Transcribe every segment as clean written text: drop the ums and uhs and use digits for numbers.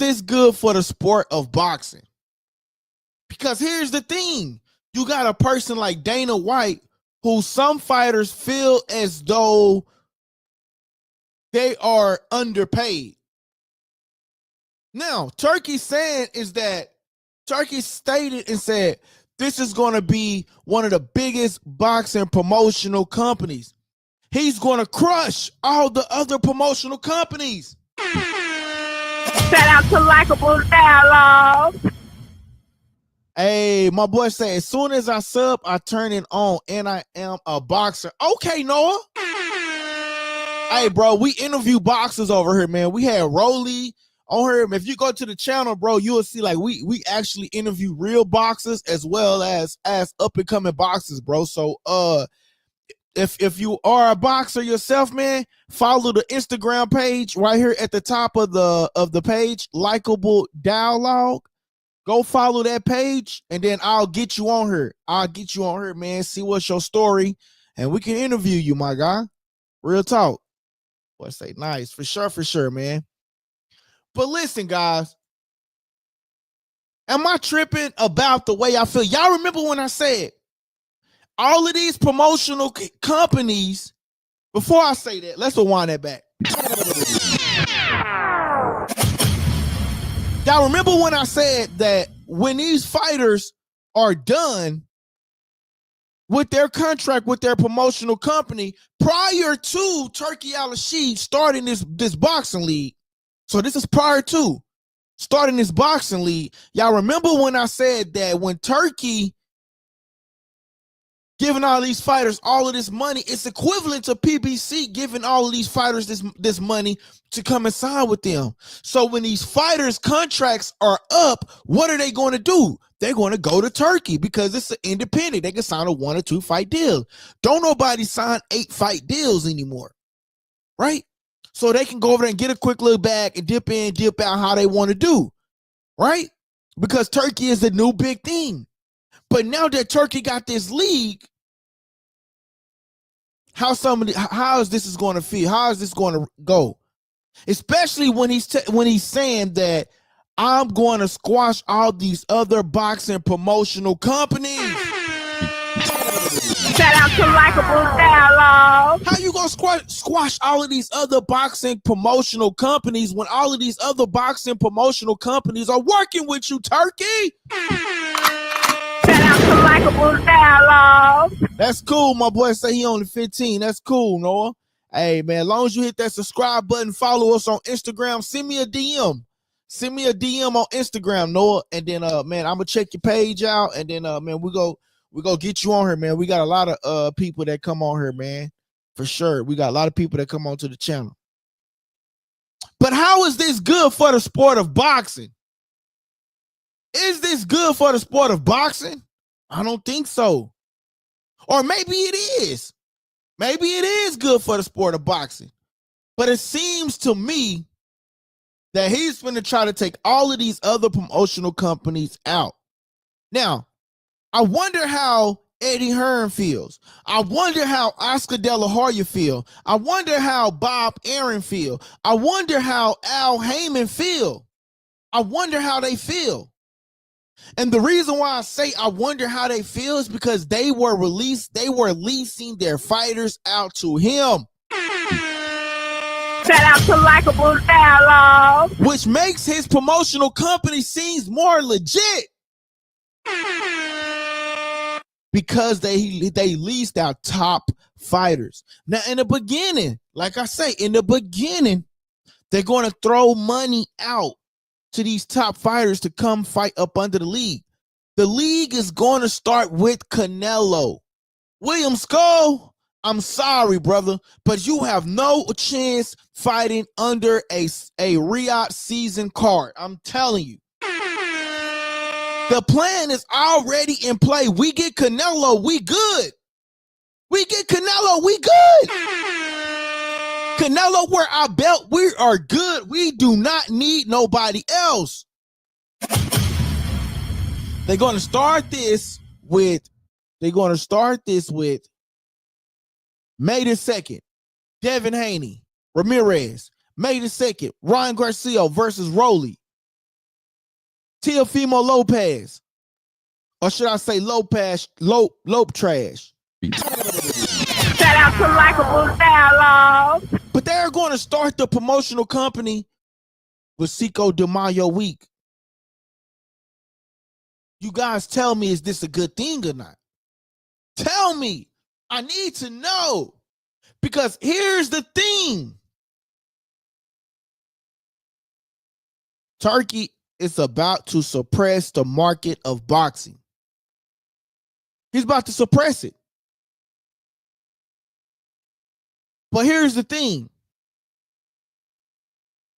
this good for the sport of boxing? Because here's the thing. You got a person like Dana White who some fighters feel as though they are underpaid. Now, Turki stated and said, this is going to be one of the biggest boxing promotional companies. He's going to crush all the other promotional companies. Shout out to Likeable Dialogue. Hey, my boy said, as soon as I sub, I turn it on, and I am a boxer. Okay, Noah. Hey, bro, we interview boxers over here, man. We had Rolly on here. If you go to the channel, bro, you will see like we actually interview real boxers as well as up and coming boxers, bro. So if you are a boxer yourself, man, follow the Instagram page right here at the top of the page, Likeable Dialogue. Go follow that page, and then I'll get you on here. Man. See what's your story, and we can interview you, my guy. Real talk. Boy, say nice for sure, man. But listen, guys, am I tripping about the way I feel? Y'all remember when I said all of these promotional companies? Before I say that, let's rewind that back. Y'all remember when I said that when these fighters are done with their contract with their promotional company prior to Turki Alalshikh starting this boxing league? So this is prior to starting this boxing league. Y'all remember when I said that when Turki giving all these fighters all of this money, it's equivalent to PBC giving all of these fighters this money to come and sign with them. So when these fighters' contracts are up, what are they going to do? They're going to go to Turki because it's an independent. They can sign a 1 or 2 fight deal. Don't nobody sign 8 fight deals anymore, right? So they can go over there and get a quick little bag and dip in, dip out how they want to do, right? Because Turki is the new big thing. But now that Turki got this league, how is this going to feel? How is this going to go? Especially when he's saying that I'm going to squash all these other boxing promotional companies. Shout out to Likeable Dialogue. How you going to squash all of these other boxing promotional companies when all of these other boxing promotional companies are working with you, Turki? Shout out to Likeable Dialogue. That's cool. My boy say he only 15. That's cool, Noah. Hey, man, as long as you hit that subscribe button, follow us on Instagram, send me a DM. Send me a DM on Instagram, Noah. And then, man, I'm going to check your page out. And then, man, we go get you on here, man. We got a lot of people that come on here, man. For sure. We got a lot of people that come on to the channel. But how is this good for the sport of boxing? Is this good for the sport of boxing? I don't think so. Or maybe it is. Maybe it is good for the sport of boxing. But it seems to me that he's going to try to take all of these other promotional companies out. Now, I wonder how Eddie Hearn feels. I wonder how Oscar De La Hoya feel. I wonder how Bob Arum feel. I wonder how Al Heyman feel. I wonder how they feel. And the reason why I say I wonder how they feel is because they were leasing their fighters out to him. Shout out to Likeable Dialogue. Which makes his promotional company seems more legit. Because they leased out top fighters. Now, in the beginning, like I say, they're going to throw money out to these top fighters to come fight up under the league. The league is going to start with Canelo. William Skull, I'm sorry, brother, but you have no chance fighting under a Riyadh season card. I'm telling you. The plan is already in play. We get Canelo, we good. We get Canelo, we good. Canelo, where our belt, we are good. We do not need nobody else. They're going to start this with May the 2nd, Devin Haney, Ramirez. May the 2nd, Ryan Garcia versus Rolly. Teofimo Lopez. Or should I say Lope Trash? Shout out to Likeable Dialogue. But they're going to start the promotional company with Cinco de Mayo week. You guys tell me, is this a good thing or not? Tell me. I need to know. Because here's the thing. Turkey is about to suppress the market of boxing. He's about to suppress it. But here's the thing.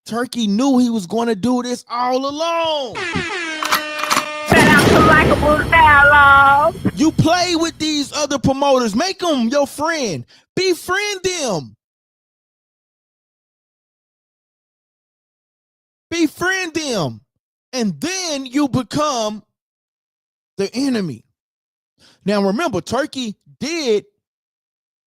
Turkey knew he was going to do this all along. Shout out to Likeable Dialogue. You play with these other promoters. Make them your friend. Befriend them. Befriend them. And then you become the enemy. Now remember, Turkey did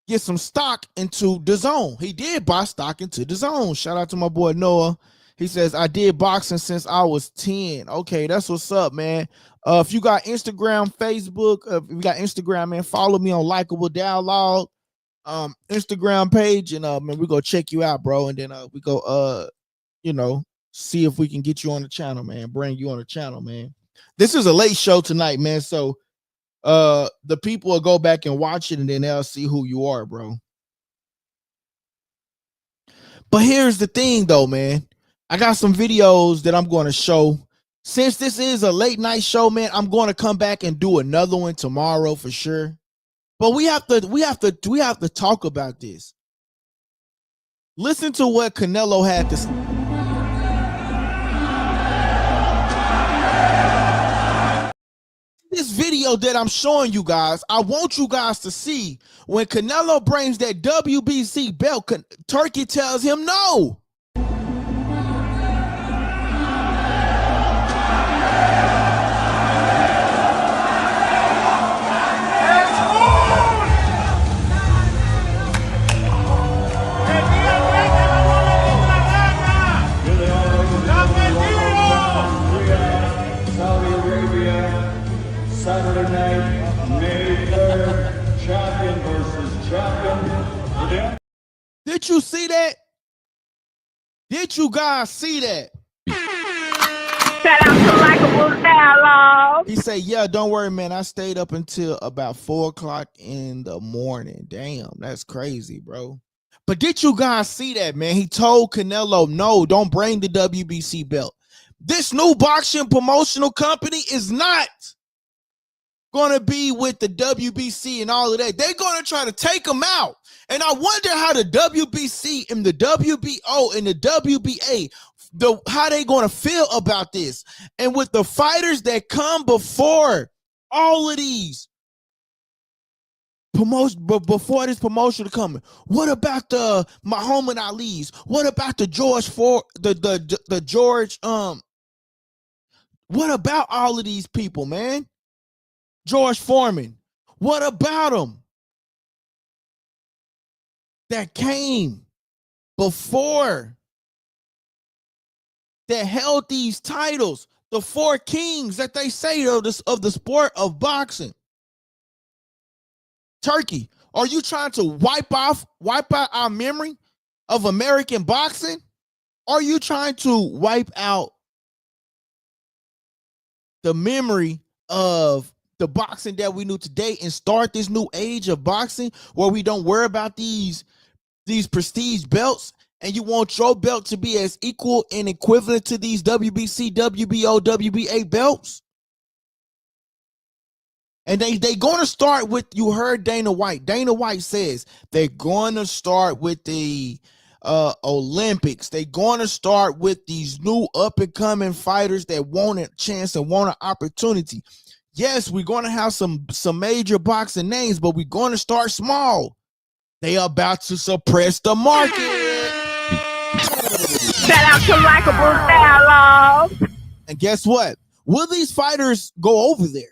get some stock into the zone. He did buy stock into the zone. Shout out to my boy Noah. He says, I did boxing since I was 10. Okay, that's what's up, man. If you got Instagram, Facebook, if you got Instagram, man, follow me on Likeable Dialogue Instagram page, and man, we go check you out, bro. And then we go see if we can get you on the channel, man. Bring you on the channel, man. This is a late show tonight, man. So the people will go back and watch it, and then they'll see who you are, bro. But here's the thing, though, man. I got some videos that I'm going to show. Since this is a late night show, man, I'm going to come back and do another one tomorrow for sure. But we have to talk about this. Listen to what Canelo had to say. This video that I'm showing you guys, I want you guys to see when Canelo brings that WBC belt, Turkey tells him no. Saturday night, May 3rd, champion versus champion. Did you see that? Did you guys see that? Shout out to Likeable Dialogue. He said, yeah, don't worry, man. I stayed up until about 4 o'clock in the morning. Damn, that's crazy, bro. But did you guys see that, man? He told Canelo, no, don't bring the WBC belt. This new boxing promotional company is not going to be with the WBC and all of that. They're going to try to take them out. And I wonder how the WBC and the WBO and the WBA, how they going to feel about this. And with the fighters that come before all of these before this promotion coming, what about the Muhammad Ali's? What about the George what about all of these people, man? George Foreman, what about them that came before, that held these titles, the 4 kings that they say of the sport of boxing? Turkey, are you trying to wipe out our memory of American boxing? Are you trying to wipe out the memory of the boxing that we knew today and start this new age of boxing where we don't worry about these prestige belts, and you want your belt to be as equal and equivalent to these WBC, WBO, WBA belts? And they going to start with, you heard Dana White. Dana White says they're going to start with the Olympics. They're going to start with these new up-and-coming fighters that want a chance and want an opportunity. Yes, we're going to have some major boxing names, but we're going to start small. They are about to suppress the market. Shout out to Likeable Dialogue. And guess what? Will these fighters go over there?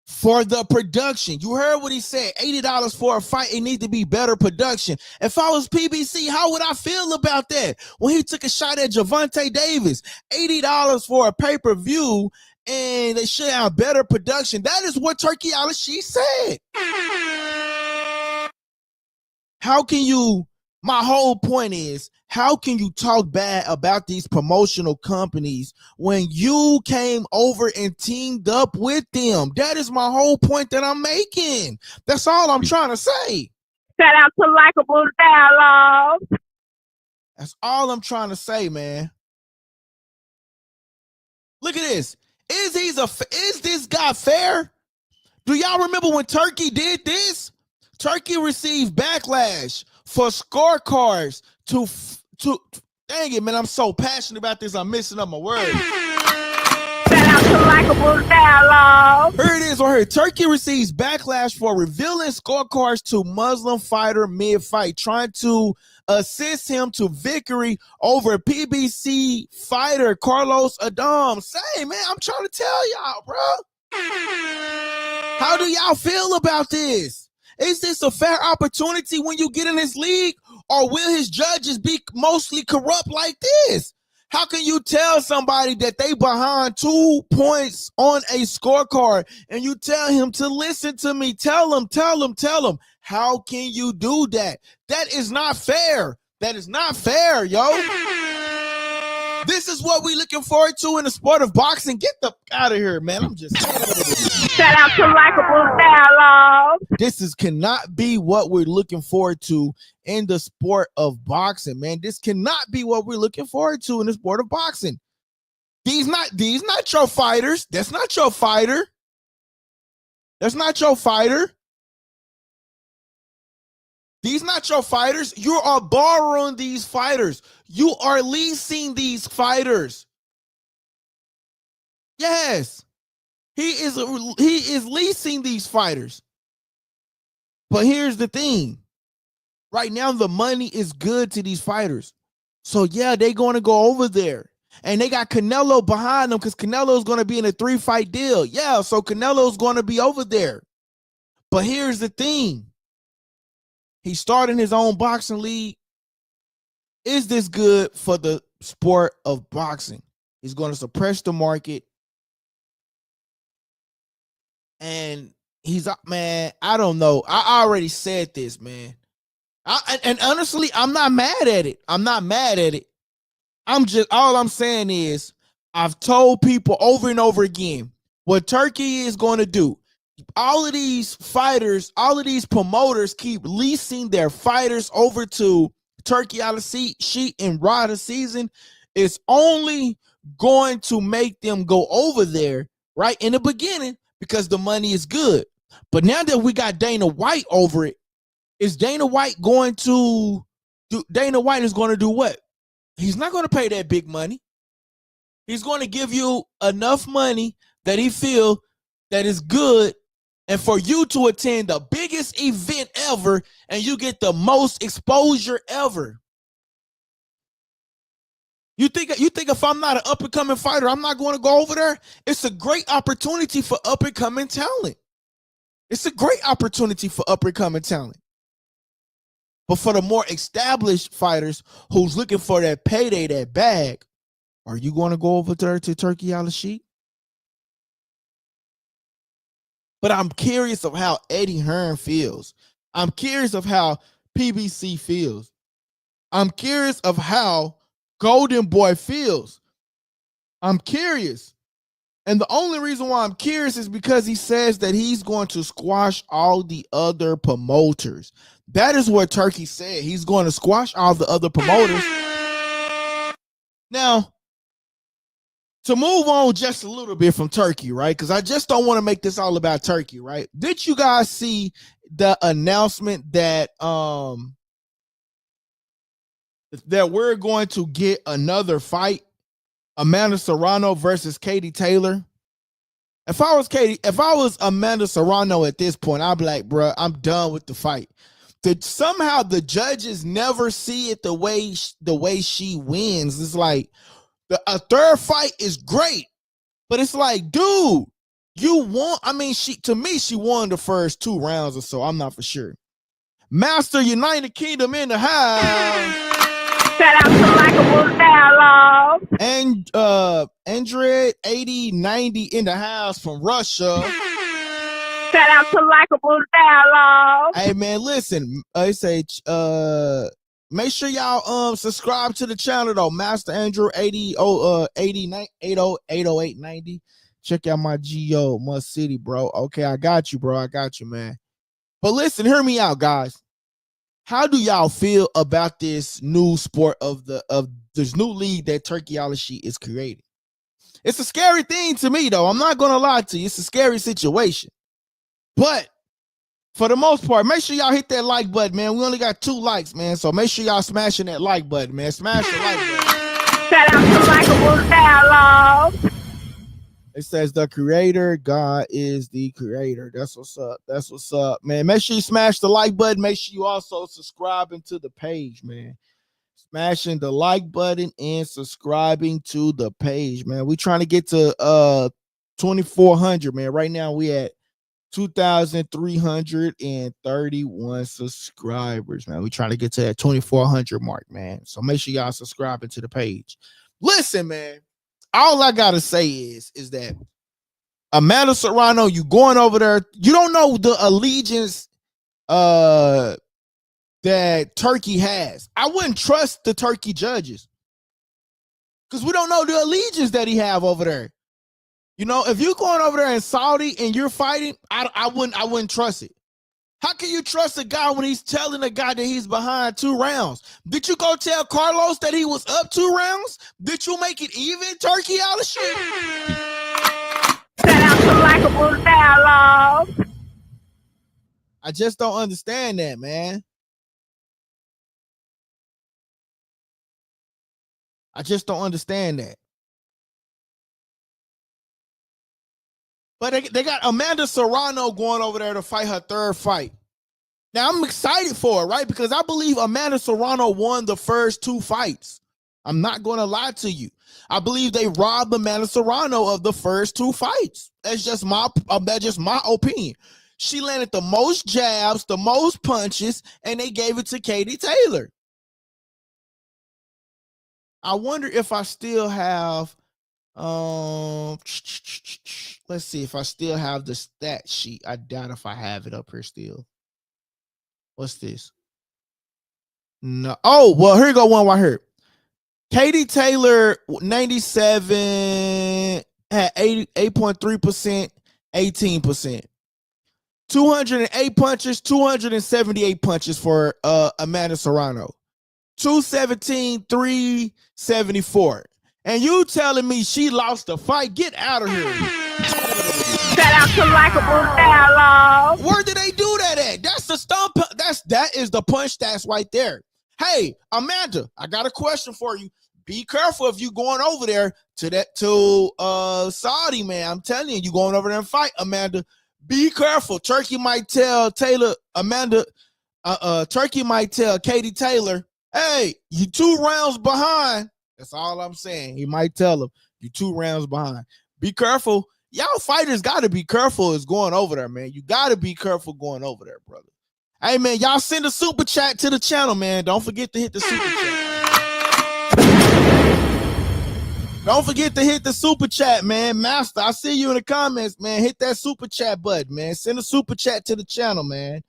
for the production. You heard what he said, $80 for a fight. It needs to be better production. If I was PBC, how would I feel about that? When he took a shot at Gervonta Davis, $80 for a pay-per-view, and they should have better production. That is what Turki Alalshikh said. How can you, my whole point is, how can you talk bad about these promotional companies when you came over and teamed up with them? That is my whole point that I'm making. That's all I'm trying to say. Shout out to Likeable Dialogue. That's all I'm trying to say, man. Look at this. Is this guy fair? Do y'all remember when Turki did this? Turki received backlash for scorecards to dang it, man, I'm so passionate about this, I'm messing up my words. Shout out to Likeable Dialogue. Here it is right here. Turki receives backlash for revealing scorecards to Muslim fighter mid-fight, trying to assist him to victory over PBC fighter Carlos Adam. Say, man, I'm trying to tell y'all, bro. How do y'all feel about this? Is this a fair opportunity when you get in this league, or will his judges be mostly corrupt like this? How can you tell somebody that they behind 2 points on a scorecard and you tell him to listen to me? Tell him. How can you do that? That is not fair. That is not fair, yo. This is what we looking forward to in the sport of boxing. Get the out of here, man. I'm just shout out to Likeable Dialogue. This cannot be what we're looking forward to in the sport of boxing, man. This cannot be what we're looking forward to in the sport of boxing. These not your fighters. That's not your fighter. That's not your fighter. These not your fighters. You are borrowing these fighters. You are leasing these fighters. Yes. He is leasing these fighters. But here's the thing. Right now, the money is good to these fighters. So, yeah, they're going to go over there. And they got Canelo behind them because Canelo is going to be in a 3-fight deal. Yeah, so Canelo's going to be over there. But here's the thing. He's starting his own boxing league. Is this good for the sport of boxing? He's going to suppress the market. And he's, man, I don't know. I already said this, man. And honestly, I'm not mad at it. I'm not mad at it. All I'm saying is, I've told people over and over again what Turki is going to do. All of these fighters, all of these promoters keep leasing their fighters over to Turki Alalshikh and Rada season. It's only going to make them go over there right in the beginning because the money is good. But now that we got Dana White over it, is Dana White going to do? Dana White is going to do what? He's not going to pay that big money. He's going to give you enough money that he feel that is good, and for you to attend the biggest event ever, and you get the most exposure ever. You think if I'm not an up-and-coming fighter, I'm not going to go over there? It's a great opportunity for up-and-coming talent. It's a great opportunity for up-and-coming talent. But for the more established fighters who's looking for that payday, that bag, are you going to go over there to Turki Alalshikh? But I'm curious of how Eddie Hearn feels. I'm curious of how PBC feels. I'm curious of how Golden Boy feels. I'm curious. And the only reason why I'm curious is because he says that he's going to squash all the other promoters. That is what Turki said. He's going to squash all the other promoters. Now, to move on just a little bit from Turki, right? Because I just don't want to make this all about Turki, right? Did you guys see the announcement that that we're going to get another fight, Amanda Serrano versus Katie Taylor? If I was Amanda Serrano at this point, I'd be like, bro, I'm done with the fight. Somehow the judges never see it the way she wins. It's like a third fight is great, but it's like, dude, You won. I mean, to me, she won the first 2 rounds or so. I'm not for sure. Master United Kingdom in the house. Shout out to Likeable Dialogue. And Android 8090 in the house from Russia. Shout out to Likeable Dialogue. Hey man, listen. I say make sure y'all subscribe to the channel though. Master Andrew 80890. Check out my Geo Must City, bro. Okay, I got you, bro. I got you, man. But listen, hear me out, guys. How do y'all feel about this new sport of this new league that Turki Alalshikh is creating? It's a scary thing to me, though. I'm not gonna lie to you. It's a scary situation. But for the most part, make sure y'all hit that like button, man. We only got 2 likes, man. So make sure y'all smashing that like button, man. Smash the like button. Shout out to Likeable Dialogue. It says the creator, God is the creator. That's what's up. That's what's up, man. Make sure you smash the like button. Make sure you also subscribing to the page, man. Smashing the like button and subscribing to the page, man. We trying to get to 2,400, man. Right now we at 2,331 subscribers, man. We trying to get to that 2,400 mark, man. So make sure y'all subscribing to the page. Listen, man. All I gotta say is that Amanda Serrano, you going over there, you don't know the allegiance that Turkey has. I wouldn't trust the Turkey judges because we don't know the allegiance that he have over there. You know, if you're going over there in Saudi and you're fighting, I wouldn't trust it. How can you trust a guy when he's telling a guy that he's behind 2 rounds? Did you go tell Carlos that he was up 2 rounds? Did you make it even, Turki Alalshikh? Shout out to Likeable Dialogue. I just don't understand that, man. I just don't understand that. But they got Amanda Serrano going over there to fight her 3rd fight. Now, I'm excited for it, right? Because I believe Amanda Serrano won the first 2 fights. I'm not going to lie to you. I believe they robbed Amanda Serrano of the first 2 fights. That's just my opinion. She landed the most jabs, the most punches, and they gave it to Katie Taylor. I wonder if I still have let's see if I still have the stat sheet. I doubt if I have it up here still. What's this? No. Oh, well, here you go one right here. Katie Taylor, 97, had 8.3%, 18%. 208 punches, 278 punches for Amanda Serrano. 217, 374. And you telling me she lost the fight? Get out of here. Shout out to Likeable Dialogue. Where did they do that at? That's the stump. That is the punch stats right there. Hey, Amanda, I got a question for you. Be careful if you going over there to Saudi, man. I'm telling you, you going over there and fight, Amanda. Be careful. Turkey might tell Taylor, Amanda, Turkey might tell Katie Taylor, hey, you 2 rounds behind. That's all I'm saying. He might tell him, you 2 rounds behind. Be careful. Y'all fighters got to be careful is going over there, man. You got to be careful going over there, brother. Hey, man, y'all send a super chat to the channel, man. Don't forget to hit the super chat. Don't forget to hit the super chat, man. Master, I see you in the comments, man. Hit that super chat button, man. Send a super chat to the channel, man.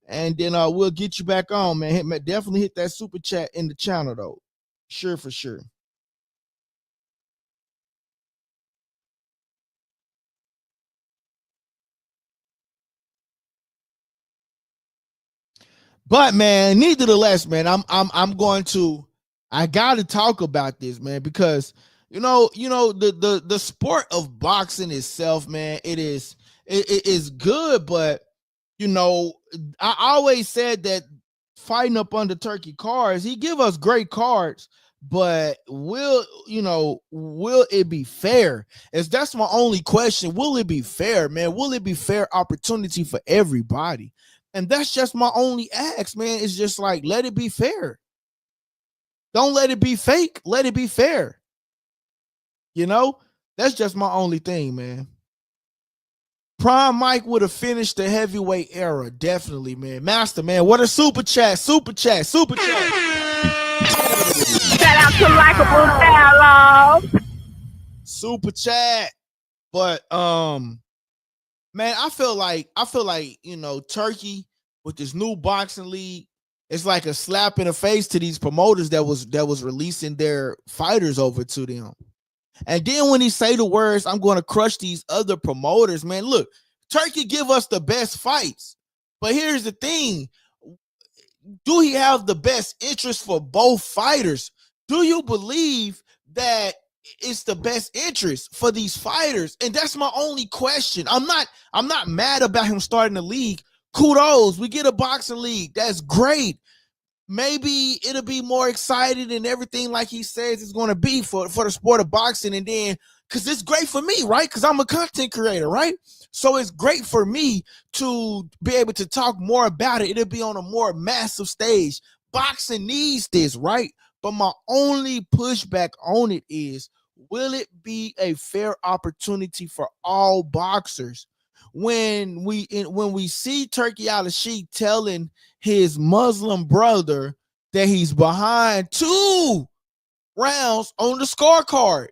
And then we'll get you back on, man. Definitely hit that super chat in the channel, though. Sure, for sure. But man, nevertheless, man, I got to talk about this, man, because you know the sport of boxing itself, man, it is good, but you know, I always said that fighting up under Turkey cards, he give us great cards, but will it be fair? That's my only question. Will it be fair, man? Will it be fair opportunity for everybody? And that's just my only ask, man. It's just like, let it be fair. Don't let it be fake. Let it be fair. You know, that's just my only thing, man. Prime Mike would have finished the heavyweight era, definitely, man. Master, man, what a super chat, super chat, super chat. Shout out to Likeable Dialogue. Super chat. But man, I feel like Turkey with this new boxing league, it's like a slap in the face to these promoters that was releasing their fighters over to them. And then when he say the words, I'm going to crush these other promoters, man, look, Turkey give us the best fights. But here's the thing. Do he have the best interest for both fighters? Do you believe that it's the best interest for these fighters? And that's my only question. I'm not mad about him starting the league. Kudos. We get a boxing league. That's great. Maybe it'll be more exciting and everything like he says it's going to be for the sport of boxing. And then, because it's great for me, right? Because I'm a content creator, right? So it's great for me to be able to talk more about it. It'll be on a more massive stage. Boxing needs this, right? But my only pushback on it is, will it be a fair opportunity for all boxers? When we see Turki Alalshikh telling his Muslim brother that he's behind 2 rounds on the scorecard.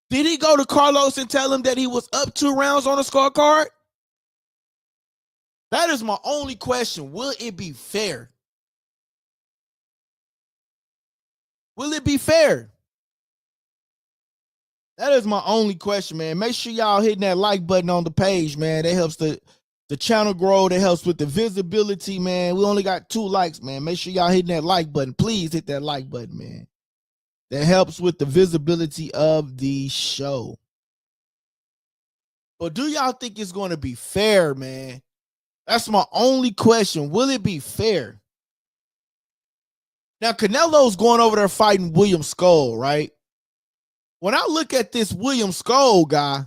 Did he go to Carlos and tell him that he was up 2 rounds on the scorecard? That is my only question. Will it be fair? Will it be fair? That is my only question, man. Make sure y'all hitting that like button on the page, man. That helps the channel grow. That helps with the visibility, man. We only got 2 likes, man. Make sure y'all hitting that like button. Please hit that like button, man. That helps with the visibility of the show. But do y'all think it's going to be fair, man? That's my only question. Will it be fair? Now, Canelo's going over there fighting William Skull, right? When I look at this William Skull guy,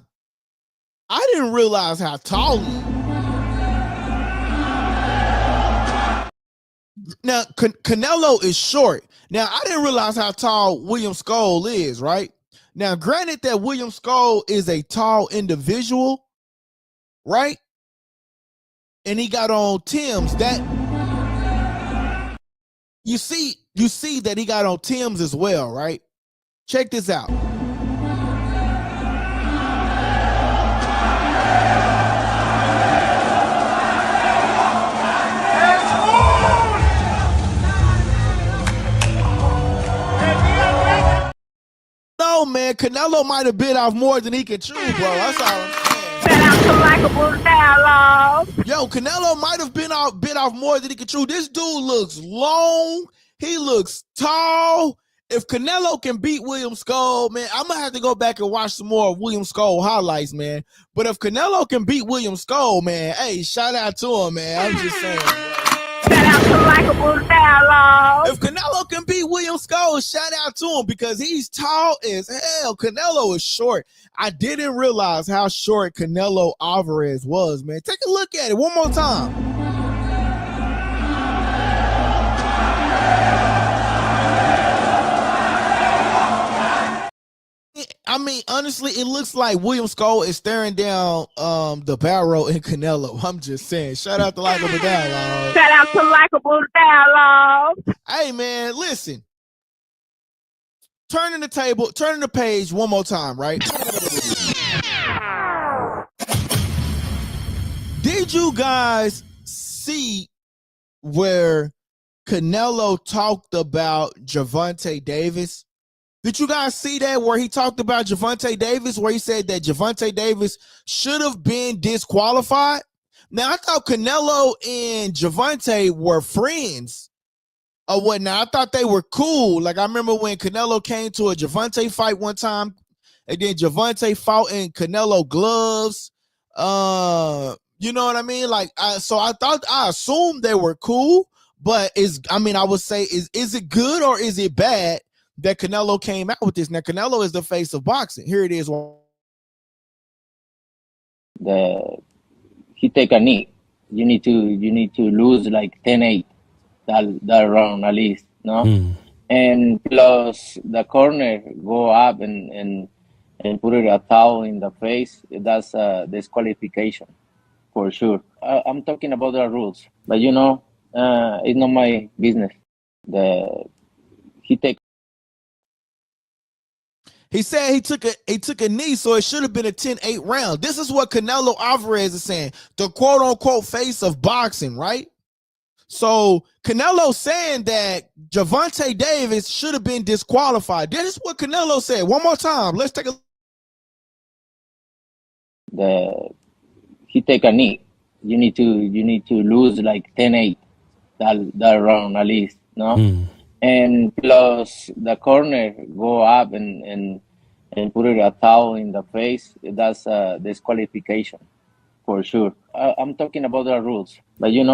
I didn't realize how tall he is. Now, Canelo is short. Now, I didn't realize how tall William Skull is, right? Now, granted that William Skull is a tall individual, right? And he got on Tim's. That you see that he got on Tim's as well, right? Check this out. No, man, Canelo might have bit off more than he can chew, bro. That's all I'm saying. Shout out to Likeable Dialogue. Yo, Canelo might have bit off more than he can chew. This dude looks long. He looks tall. If Canelo can beat William Skull, man, I'm going to have to go back and watch some more of William Skull highlights, man. But if Canelo can beat William Skull, man, hey, shout out to him, man. I'm just saying. Shout out to Likeable Dialogue. If Canelo can beat William Skull, shout out to him because he's tall as hell. Canelo is short. I didn't realize how short Canelo Alvarez was, man. Take a look at it one more time. I mean, honestly, it looks like William Skull is staring down the barrel in Canelo. I'm just saying. Shout out to Likeable Dialogue. Shout out to Likeable Dialogue. Hey, man, listen. Turning the page one more time, right? Did you guys see where Canelo talked about Gervonta Davis? Did you guys see that where he talked about Gervonta Davis, where he said that Gervonta Davis should have been disqualified? Now, I thought Canelo and Gervonta were friends or whatnot. I thought they were cool. Like, I remember when Canelo came to a Gervonta fight one time, and then Gervonta fought in Canelo gloves. You know what I mean? Like, I assumed they were cool, but I would say, is it good or is it bad that Canelo came out with this? Now, Canelo is the face of boxing. Here it is. He take a knee. You need to lose like 10-8 that round at least, no? And plus the corner go up and and put it a towel in the face, that's disqualification for sure. I'm talking about the rules, but it's not my business. The he take He said he took a knee, so it should have been a 10-8 round. This is what Canelo Alvarez is saying, the quote unquote face of boxing, right? So Canelo saying that Gervonta Davis should have been disqualified. This is what Canelo said. One more time. Let's take a he take a knee. You need to lose like 10-8 that round at least, no? And plus the corner go up and put it a towel in the face, that's disqualification for sure. I'm talking about the rules, but it's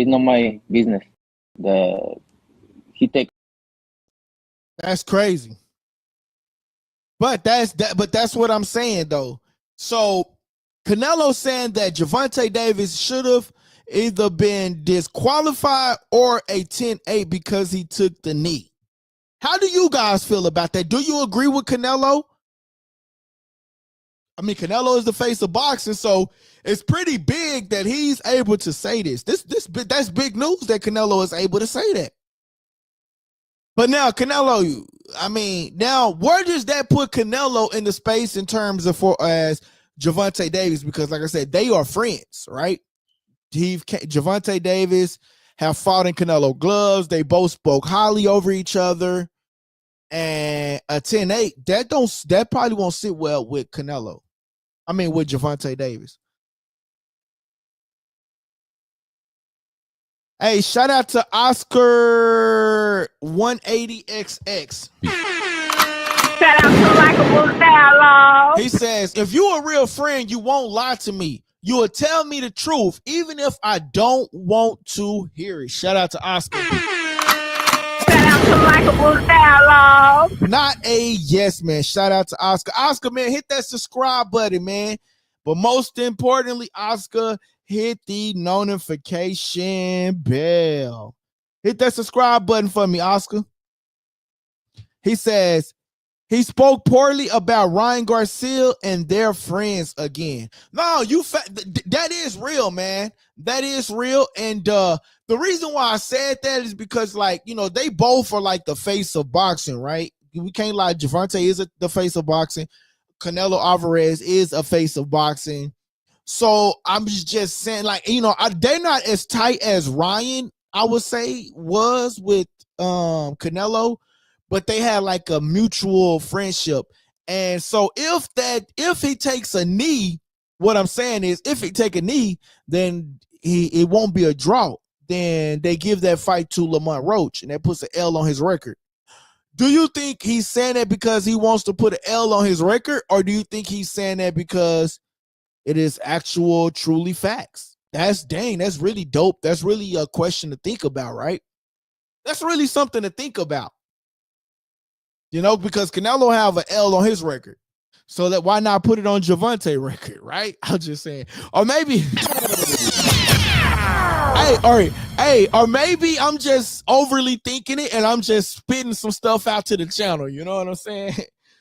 not my business. The he take That's crazy. But that's what I'm saying though. So Canelo saying that Gervonta Davis should have either been disqualified or a 10-8 because he took the knee. How do you guys feel about that? Do you agree with Canelo? I mean, Canelo is the face of boxing, so it's pretty big that he's able to say this. That's big news that Canelo is able to say that. But now, Canelo, I mean, now where does that put Canelo in the space in terms of as Gervonta Davis? Because, like I said, they are friends, right? Gervonta Davis have fought in Canelo gloves. They both spoke highly over each other, and a 10-8 that probably won't sit well with Canelo. I mean, with Gervonta Davis. Hey, shout out to Oscar 180XX. Shout out to Likeable Dialogue. He says, if you're a real friend, you won't lie to me. You will tell me the truth, even if I don't want to hear it. Shout out to Oscar. Shout out to Likeable Dialogue. Not a yes, man. Shout out to Oscar. Oscar, man, hit that subscribe button, man. But most importantly, Oscar, hit the notification bell. Hit that subscribe button for me, Oscar. He says, he spoke poorly about Ryan Garcia and their friends again. No, that is real, man. That is real. And the reason why I said that is because, like, they both are like the face of boxing, right? We can't lie. Gervonta is the face of boxing. Canelo Alvarez is a face of boxing. So I'm just saying, like, they're not as tight as Ryan, I would say, was with Canelo, but they had like a mutual friendship. And so if he takes a knee, what I'm saying is, if he take a knee, then it won't be a draw. Then they give that fight to Lamont Roach, and that puts an L on his record. Do you think he's saying that because he wants to put an L on his record, or do you think he's saying that because it is actual, truly facts? That's really dope. That's really a question to think about, right? That's really something to think about. Because Canelo have an L on his record. So that why not put it on Gervonta record, right? I'm just saying. Or maybe or maybe I'm just overly thinking it and I'm just spitting some stuff out to the channel. You know what I'm saying?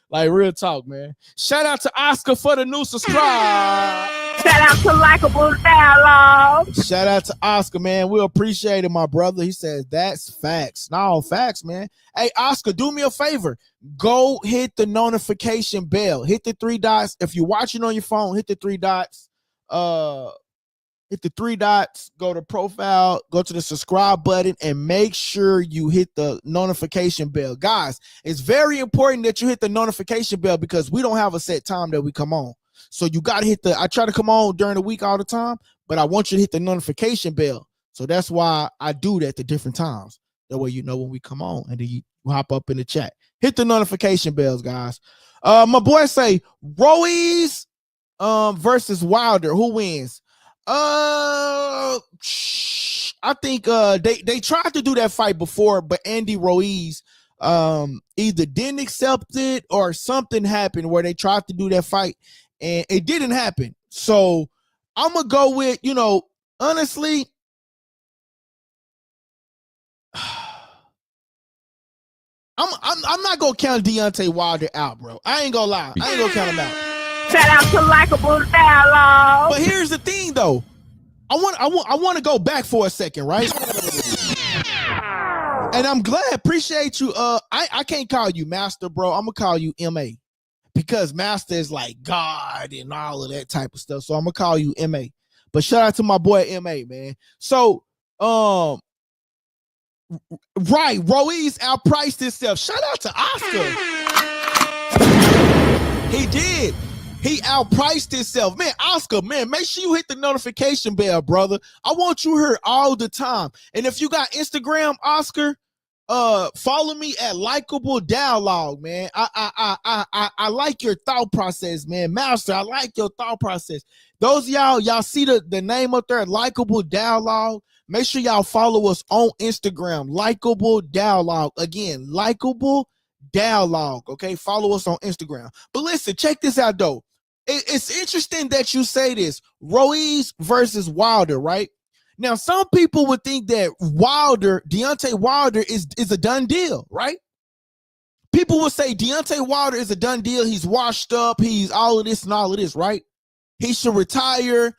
Like, real talk, man. Shout out to Oscar for the new subscribe. Shout out to Likeable Dialogue. Shout out to Oscar, man. We appreciate it, my brother. He says, that's facts. No, facts, man. Hey, Oscar, do me a favor. Go hit the notification bell. Hit the 3 dots. If you're watching on your phone, hit the 3 dots. Hit the 3 dots, go to profile, go to the subscribe button, and make sure you hit the notification bell. Guys, it's very important that you hit the notification bell because we don't have a set time that we come on. So you got to I try to come on during the week all the time, but I want you to hit the notification bell. So that's why I do that at different times. That way you know when we come on, and then you hop up in the chat. Hit the notification bells, guys. My boy say, Ruiz versus Wilder. Who wins? I think they tried to do that fight before, but Andy Ruiz either didn't accept it or something happened where they tried to do that fight and it didn't happen. So I'm gonna go with, honestly, I'm not gonna count Deontay Wilder out, bro. I ain't gonna lie. I ain't gonna count him out. Shout out to Likeable Dialogue. But here's the thing, though. I want to go back for a second, right? And I'm glad, appreciate you. I can't call you Master, bro. I'm gonna call you MA because Master is like God and all of that type of stuff. So I'm gonna call you MA. But shout out to my boy MA, man. So right, Ruiz outpriced himself. Shout out to Oscar. He did. He outpriced himself. Man, Oscar, man, make sure you hit the notification bell, brother. I want you here all the time. And if you got Instagram, Oscar, follow me at Likeable Dialogue, man. I like your thought process, man. Master, I like your thought process. Those of y'all see the name up there, Likeable Dialogue. Make sure y'all follow us on Instagram, Likeable Dialogue. Again, Likeable Dialogue. Okay, follow us on Instagram. But listen, check this out though. It's interesting that you say this, Ruiz versus Wilder, right? Now, some people would think that Deontay Wilder is a done deal, right? People would say Deontay Wilder is a done deal. He's washed up. He's all of this and all of this, right? He should retire.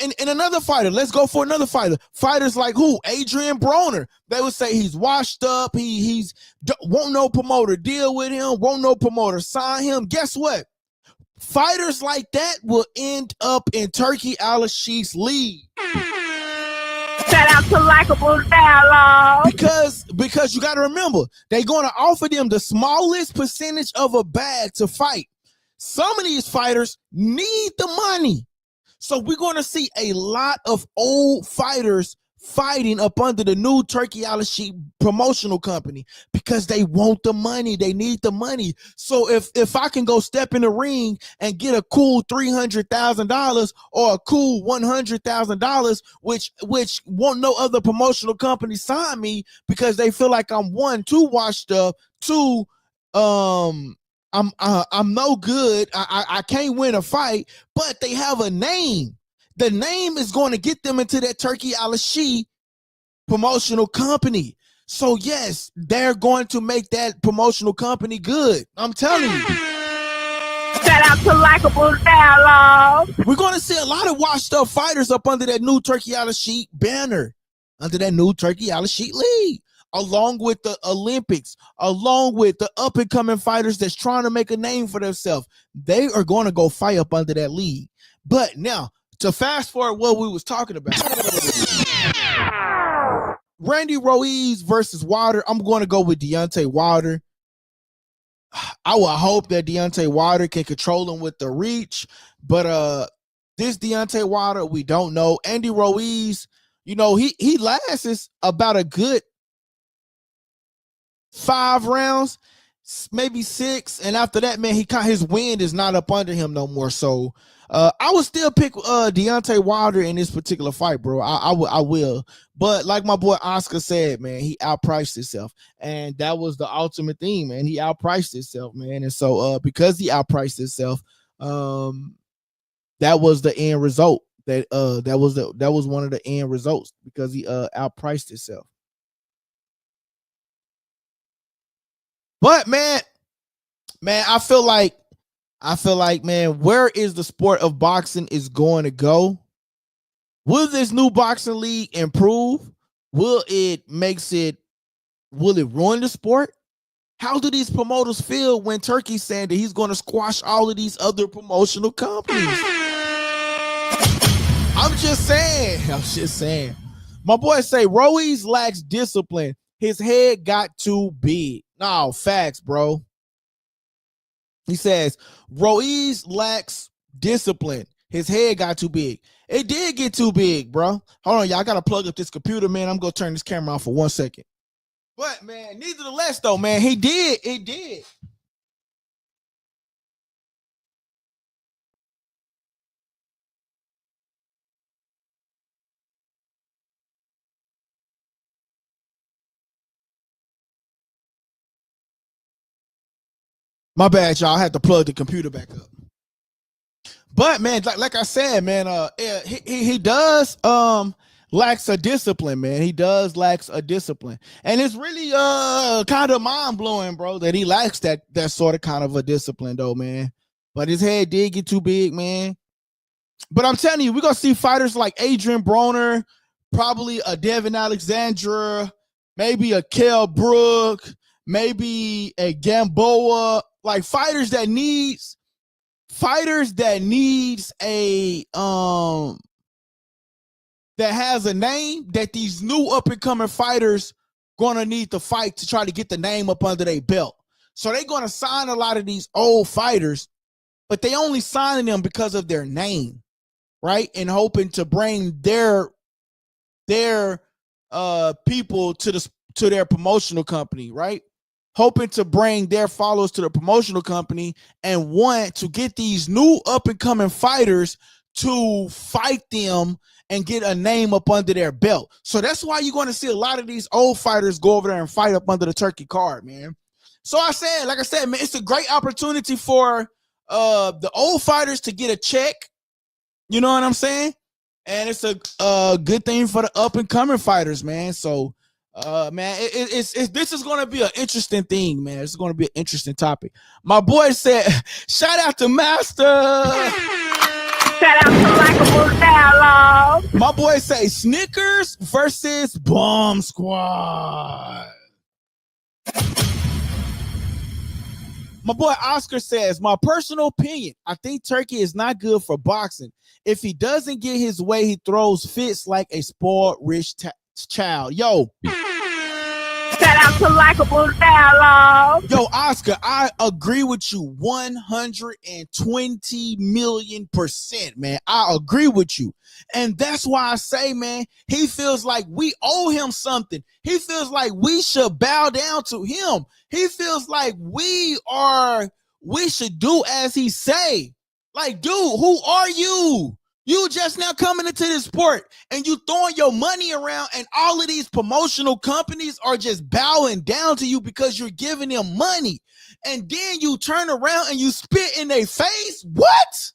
And another fighter, let's go for another fighter. Fighters like who? Adrian Broner. They would say he's washed up. He's won't no promoter deal with him. Won't no promoter sign him. Guess what? Fighters like that will end up in Turki Alalshikh's league. Shout out to Likeable Dialogue. Because you got to remember, they're going to offer them the smallest percentage of a bag to fight. Some of these fighters need the money. So we're going to see a lot of old fighters fighting up under the new Turki Alalshikh promotional company because they want the money. They need the money. So if I can go step in the ring and get a cool $300,000 or a cool $100,000, which won't no other promotional company sign me because they feel like I'm one, too washed up, two, I'm no good. I can't win a fight, but they have a name. The name is going to get them into that Turki Alalshikh promotional company. So yes, they're going to make that promotional company good. I'm telling you. Shout out to Likeable Dialogue. We're going to see a lot of washed up fighters up under that new Turki Alalshikh banner, under that new Turki Alalshikh league, along with the Olympics, along with the up and coming fighters that's trying to make a name for themselves. They are going to go fight up under that league. But now, to fast forward what we was talking about, Randy Ruiz versus Wilder. I'm going to go with Deontay Wilder. I will hope that Deontay Wilder can control him with the reach, but this Deontay Wilder, we don't know. Andy Ruiz, you know, he lasts about a good 5 rounds, maybe 6, and after that, man, his wind is not up under him no more. So I would still pick Deontay Wilder in this particular fight, bro. I will. But like my boy Oscar said, man, he outpriced himself. And that was the ultimate thing, man. He outpriced himself, man. And so because he outpriced himself, that was the end result. That was one of the end results because he outpriced himself. But man, I feel like, man, where is the sport of boxing is going to go? Will this new boxing league improve? Will it ruin the sport? How do these promoters feel when Turki's saying that he's going to squash all of these other promotional companies? I'm just saying. My boy say Ruiz lacks discipline. His head got too big. No, facts, bro. He says Ruiz lacks discipline. His head got too big. It did get too big, bro. Hold on, y'all. I got to plug up this computer, man. I'm going to turn this camera off for 1 second. But, man, nevertheless, though, man, it did. My bad, y'all. I had to plug the computer back up. But man, like I said, man, he does. lacks a discipline, man. He does lacks a discipline. And it's really kind of mind-blowing, bro, that he lacks that sort of kind of a discipline though, man. But his head did get too big, man. But I'm telling you, we're gonna see fighters like Adrian Broner, probably a Devin Alexandra, maybe a Kell Brook, maybe a Gamboa, like fighters that needs a that has a name that these new up and coming fighters gonna need to fight to try to get the name up under their belt. So they're gonna sign a lot of these old fighters, but they only signing them because of their name, right? And hoping to bring their people to their promotional company, right? Hoping to bring their followers to the promotional company and want to get these new up and coming fighters to fight them and get a name up under their belt. So that's why you're going to see a lot of these old fighters go over there and fight up under the Turkey card, man. So like I said, man, it's a great opportunity for the old fighters to get a check. You know what I'm saying? And it's a good thing for the up and coming fighters, man. So, man, this is going to be an interesting thing, man. It's going to be an interesting topic. My boy said, shout out to Master. Shout out to Likeable Dialogue. My boy say Snickers versus Bomb Squad. My boy Oscar says, my personal opinion, I think Turkey is not good for boxing. If he doesn't get his way, he throws fits like a spoiled rich child. Yo. Shout out to Likeable Dialogue. Yo, Oscar, I agree with you 120 million%, man. I agree with you. And that's why I say, man, he feels like we owe him something. He feels like we should bow down to him. He feels like we should do as he say. Like, dude, who are you? You just now coming into this sport and you throwing your money around and all of these promotional companies are just bowing down to you because you're giving them money. And then you turn around and you spit in their face? What?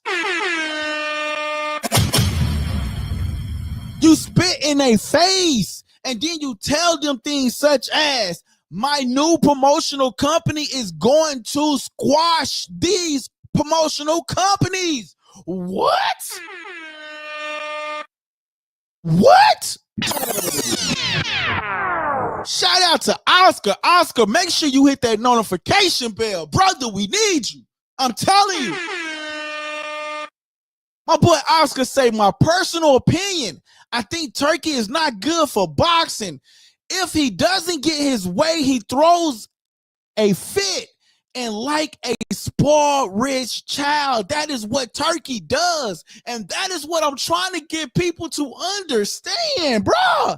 You spit in their face and then you tell them things such as, my new promotional company is going to squash these promotional companies. What? What? Shout out to Oscar. Oscar, make sure you hit that notification bell. Brother, we need you. I'm telling you. My boy Oscar say, my personal opinion, I think Turkey is not good for boxing. If he doesn't get his way, he throws a fit. And like a spoiled rich child, that is what Turkey does. And that is what I'm trying to get people to understand, bruh.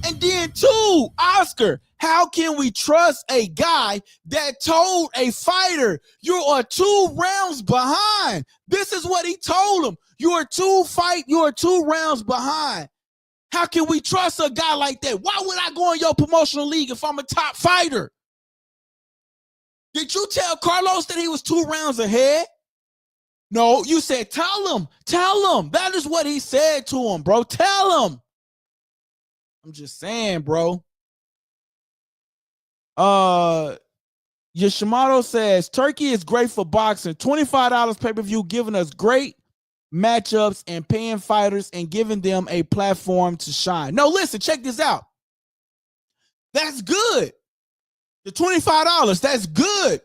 And then too, Oscar, how can we trust a guy that told a fighter, you are 2 rounds behind? This is what he told him. You are 2 rounds behind. How can we trust a guy like that? Why would I go in your promotional league if I'm a top fighter? Did you tell Carlos that he was 2 rounds ahead? No, you said, tell him. That is what he said to him, bro. Tell him. I'm just saying, bro. Yoshimoto says, Turkey is great for boxing. $25 pay-per-view, giving us great matchups and paying fighters and giving them a platform to shine. No, listen, check this out. That's good. The $25, that's good.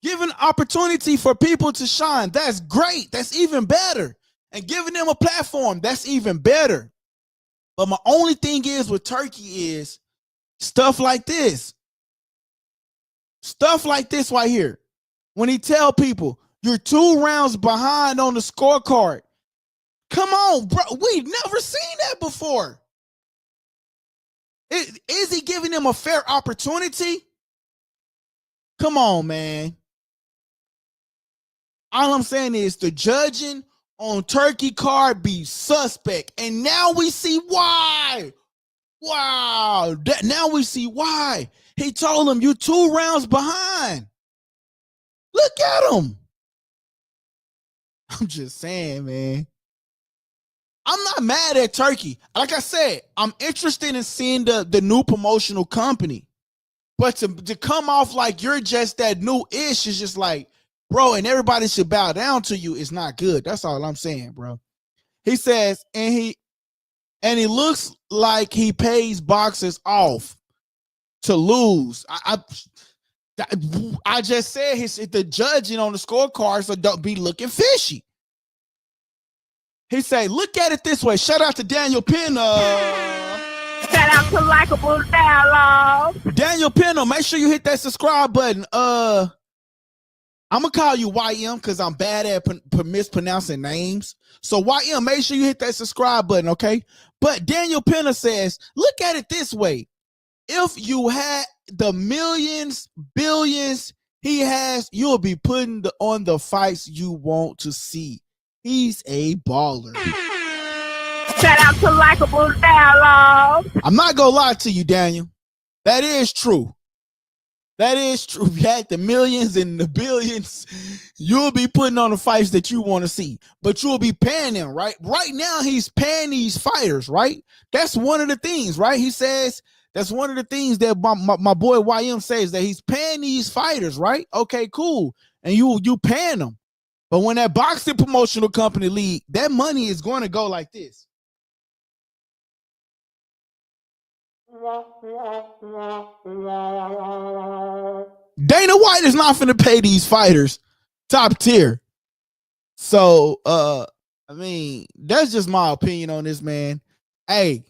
Giving opportunity for people to shine, that's great. That's even better. And giving them a platform, that's even better. But my only thing is with Turkey is stuff like this. Stuff like this right here. When he tell people, you're 2 rounds behind on the scorecard. Come on, bro. We've never seen that before. Is he giving them a fair opportunity? Come on, man. All I'm saying is the judging on Turkey card be suspect. And now we see why. Wow. Now we see why. He told him, you're 2 rounds behind. Look at him. I'm just saying, man. I'm not mad at Turkey. Like I said, I'm interested in seeing the new promotional company. But to come off like you're just that new ish is just like, bro, and everybody should bow down to you is not good. That's all I'm saying, bro. He says, and he looks like he pays boxers off to lose. I just said the judging on the scorecard, so don't be looking fishy. He say, look at it this way. Shout out to Daniel Pena. Shout out to Likeable Dialogue. Daniel Pena, make sure you hit that subscribe button. I'm gonna call you YM because I'm bad at mispronouncing names. So YM, make sure you hit that subscribe button, okay? But Daniel Pena says, look at it this way. If you had the millions, billions he has, you'll be putting on the fights you want to see. He's a baller. Shout out to Likeable Dialogue. I'm not gonna lie to you, Daniel. That is true. That is true. If you had the millions and the billions, you'll be putting on the fights that you want to see. But you'll be paying them, right? Right now, he's paying these fighters, right? That's one of the things, right? He says that's one of the things that my boy YM says, that he's paying these fighters, right? Okay, cool. And you paying them. But when that boxing promotional company league, that money is going to go like this. Dana White is not finna pay these fighters top tier. So, I mean, that's just my opinion on this, man. Hey,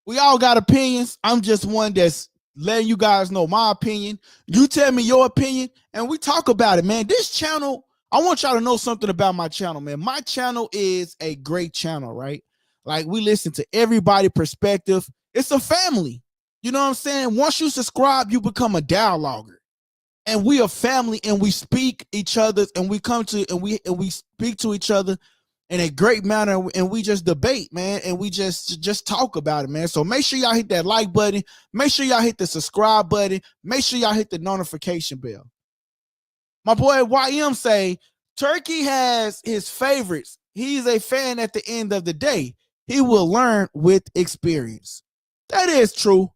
we all got opinions. I'm just one that's letting you guys know my opinion. You tell me your opinion, and we talk about it, man. This channel, I want y'all to know something about my channel, man. My channel is a great channel, right? Like, we listen to everybody's perspective. It's a family. You know what I'm saying? Once you subscribe, you become a dialoguer. And we are family, and we speak each other, and we come to and we speak to each other in a great manner, and we just debate, man, and we just talk about it, man. So make sure y'all hit that like button, make sure y'all hit the subscribe button, make sure y'all hit the notification bell. My boy YM say Turkey has his favorites. He's a fan at the end of the day. He will learn with experience. That is true.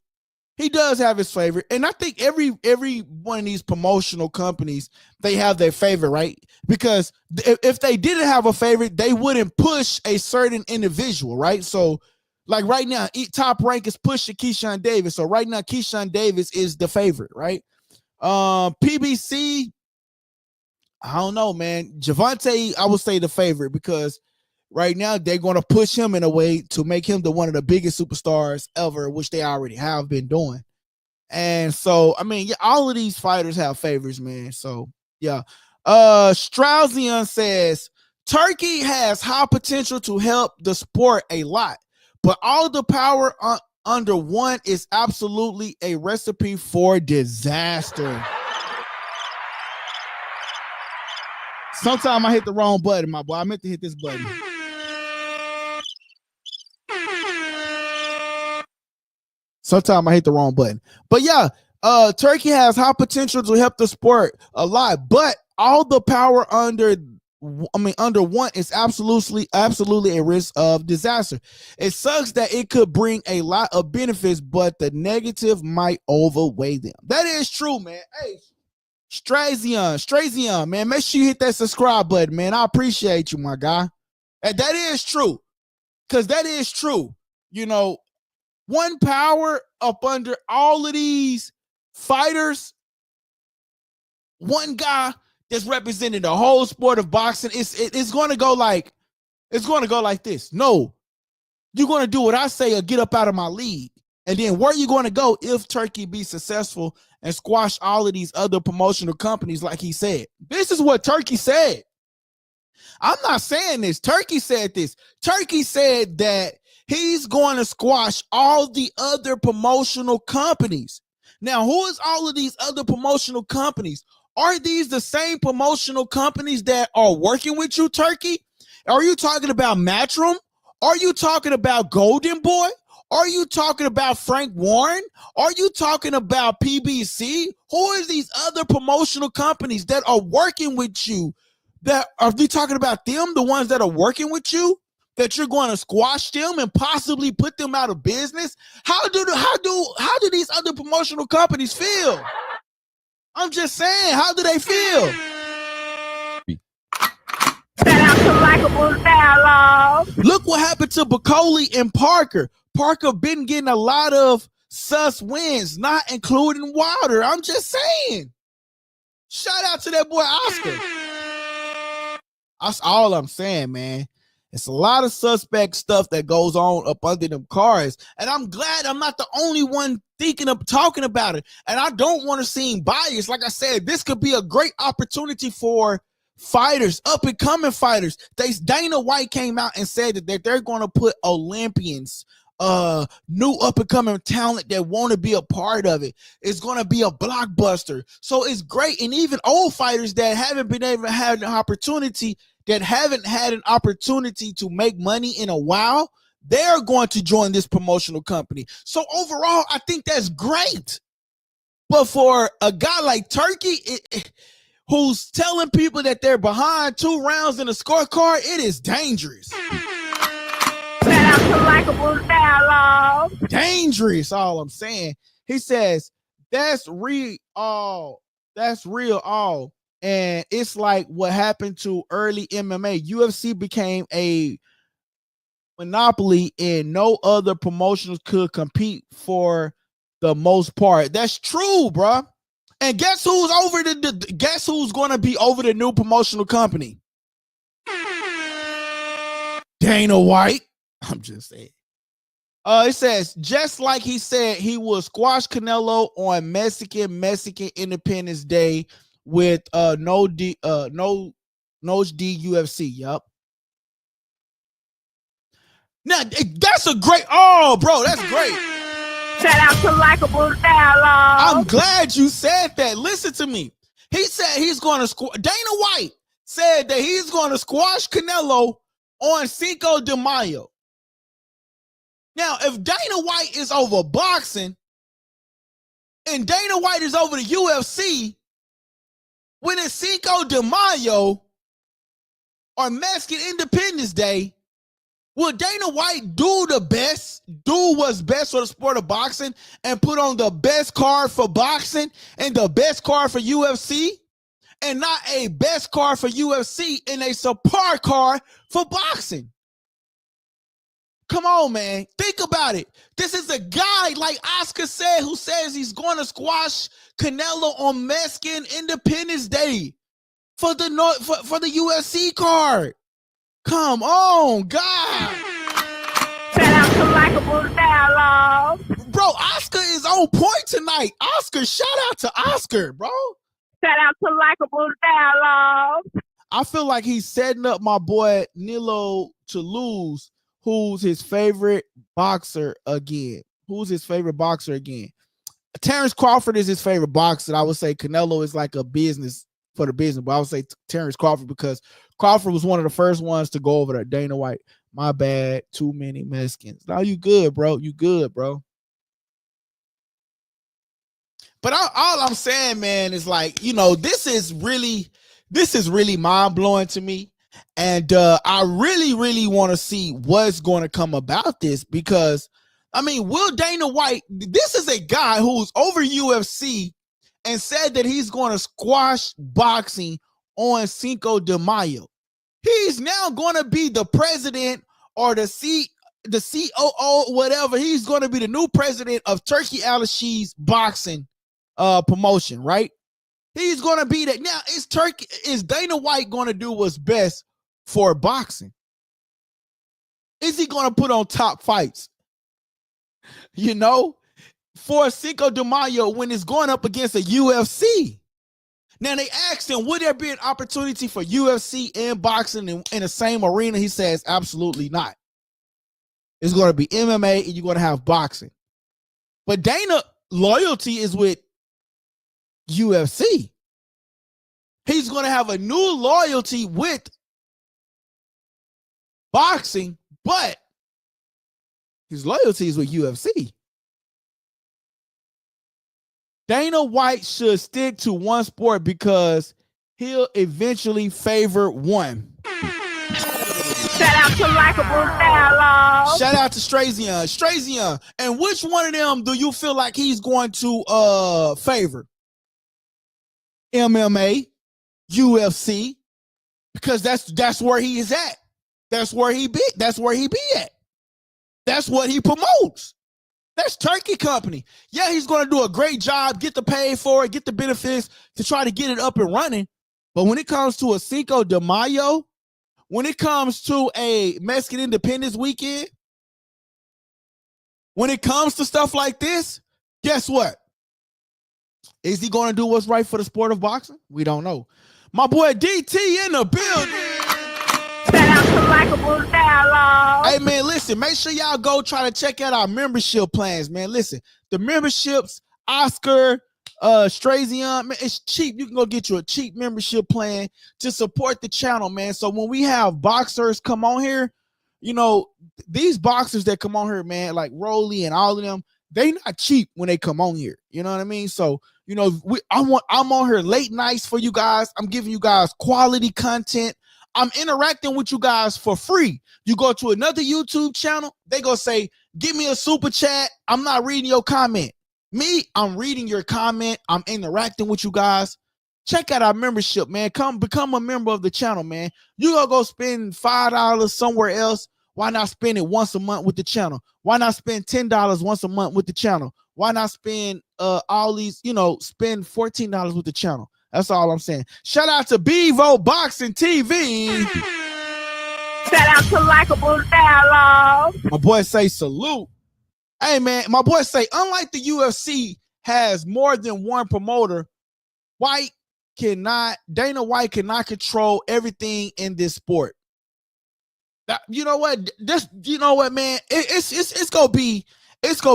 He does have his favorite, and I think every one of these promotional companies, they have their favorite, right? Because if they didn't have a favorite, they wouldn't push a certain individual, right? So, like right now, Top Rank is pushing Keyshawn Davis. So right now, Keyshawn Davis is the favorite, right? PBC, I don't know, man. Javante, I would say the favorite because right now they're going to push him in a way to make him the one of the biggest superstars ever, which they already have been doing. And so, I mean, yeah, all of these fighters have favorites, man. So, yeah. Straussian says, Turkey has high potential to help the sport a lot, but all the power under one is absolutely a recipe for disaster. Sometimes I hit the wrong button, my boy. I meant to hit this button. Sometimes I hit the wrong button. But yeah, Turkey has high potential to help the sport a lot, but all the power under one is absolutely a risk of disaster. It sucks that it could bring a lot of benefits, but the negative might overweigh them. That is true, man. Hey, Strazion, man, make sure you hit that subscribe button, man. I appreciate you, my guy. And that is true. Because that is true. You know, one power up under all of these fighters, one guy that's representing the whole sport of boxing, it's going to go like this. No, you're going to do what I say or get up out of my league. And then where are you going to go if Turkey be successful and squash all of these other promotional companies like he said? This is what Turkey said. I'm not saying this. Turkey said this. Turkey said that he's going to squash all the other promotional companies. Now, who is all of these other promotional companies? Are these the same promotional companies that are working with you, Turkey? Are you talking about Matchroom? Are you talking about Golden Boy? Are you talking about Frank Warren? Are you talking about PBC? Who are these other promotional companies that are working with you? That are we talking about them, the ones that are working with you? that you're going to squash them and possibly put them out of business? How do these other promotional companies feel? I'm just saying, how do they feel? Shout out to Likeable Dialogue. Look what happened to Bacoli and Parker. Parker been getting a lot of sus wins, not including Wilder. I'm just saying. Shout out to that boy Oscar. That's all I'm saying, man. It's a lot of suspect stuff that goes on up under them cars. And I'm glad I'm not the only one talking about it. And I don't want to seem biased. Like I said, this could be a great opportunity for fighters, up and coming fighters. Dana White came out and said that they're going to put Olympians, new up and coming talent that want to be a part of it. It's going to be a blockbuster. So it's great. And even old fighters that haven't been able to have an opportunity, that haven't had an opportunity to make money in a while, they're going to join this promotional company. So overall, I think that's great. But for a guy like Turkey, who's telling people that they're behind 2 rounds in a scorecard, it is dangerous. Shout out to Likeable Dialogue. Dangerous, all I'm saying. He says, that's real all. And it's like what happened to early MMA. UFC became a monopoly and no other promotions could compete for the most part. That's true, bro. And guess who's guess who's going to be over the new promotional company? Dana White. I'm just saying. It says, just like he said he will squash Canelo on Mexican Independence Day with no D UFC. Yup. Now that's a great. Oh, bro, that's great. Shout out to Likeable Dialogue. I'm glad you said that. Listen to me. He said he's going to Dana White said that he's going to squash Canelo on Cinco de Mayo. Now, if Dana White is over boxing and Dana White is over the UFC, when it's Cinco de Mayo or Mexican Independence Day, will Dana White do what's best for the sport of boxing and put on the best card for boxing and the best card for UFC and not a best card for UFC and a subpar card for boxing? Come on, man. Think about it. This is a guy, like Oscar said, who says he's going to squash Canelo on Mexican Independence Day for the UFC card. Come on, God. Shout out to Likeable Dialogue. Bro, Oscar is on point tonight. Oscar, shout out to Oscar, bro. Shout out to Likeable Dialogue. I feel like he's setting up my boy Nilo to lose. Who's his favorite boxer again? Terrence Crawford is his favorite boxer. I would say Canelo is like a business for the business, but I would say Terrence Crawford because Crawford was one of the first ones to go over to Dana White. My bad, too many Mexicans. Now you good, bro. You good, bro. But all I'm saying, man, is like, you know, this is really mind-blowing to me. And I really want to see what's going to come about this because, I mean, will Dana White, this is a guy who's over UFC and said that he's going to squash boxing on Cinco de Mayo. He's now going to be the president or the COO, whatever. He's going to be the new president of Turki Alalshikh's boxing promotion, right? He's going to be that. Now, is Dana White going to do what's best for boxing? Is he going to put on top fights? You know, for Cinco de Mayo when it's going up against a UFC. Now they asked him, would there be an opportunity for UFC and boxing in the same arena? He says, absolutely not. It's going to be MMA and you're going to have boxing. But Dana loyalty is with UFC. He's going to have a new loyalty with boxing, but his loyalty is with UFC. Dana White should stick to one sport because he'll eventually favor one. Shout out to Likeable Dialogue. Shout out to Strazion. Strazion. And which one of them do you feel like he's going to favor? MMA, UFC, because that's where he is at. That's where he be. That's where he be at. That's what he promotes. That's Turkey Company. Yeah, he's going to do a great job, get the pay for it, get the benefits to try to get it up and running. But when it comes to a Cinco de Mayo, when it comes to a Mexican Independence Weekend, when it comes to stuff like this, guess what? Is he going to do what's right for the sport of boxing? We don't know. My boy DT in the building. Shout out to Likeable Dialogue. Hey, man, listen, make sure y'all go try to check out our membership plans, man. Listen, the memberships, Oscar, Strazion, man, it's cheap. You can go get you a cheap membership plan to support the channel, man. So when we have boxers come on here, you know, these boxers that come on here, man, like Rolly and all of them, they not cheap when they come on here. You know what I mean? So, you know, I'm on here late nights for you guys. I'm giving you guys quality content. I'm interacting with you guys for free. You go to another YouTube channel, they go say, give me a super chat. I'm not reading your comment. Me, I'm reading your comment. I'm interacting with you guys. Check out our membership, man. Come become a member of the channel, man. You gonna go spend $5 somewhere else. Why not spend it once a month with the channel? Why not spend $10 once a month with the channel? Why not spend all these, you know, spend $14 with the channel? That's all I'm saying. Shout out to Bevo Boxing TV. Shout out to Likeable Dialogue. My boy say salute. Hey, man, my boy say, unlike the UFC has more than one promoter, Dana White cannot control everything in this sport. You know what? You know what, man? It's gonna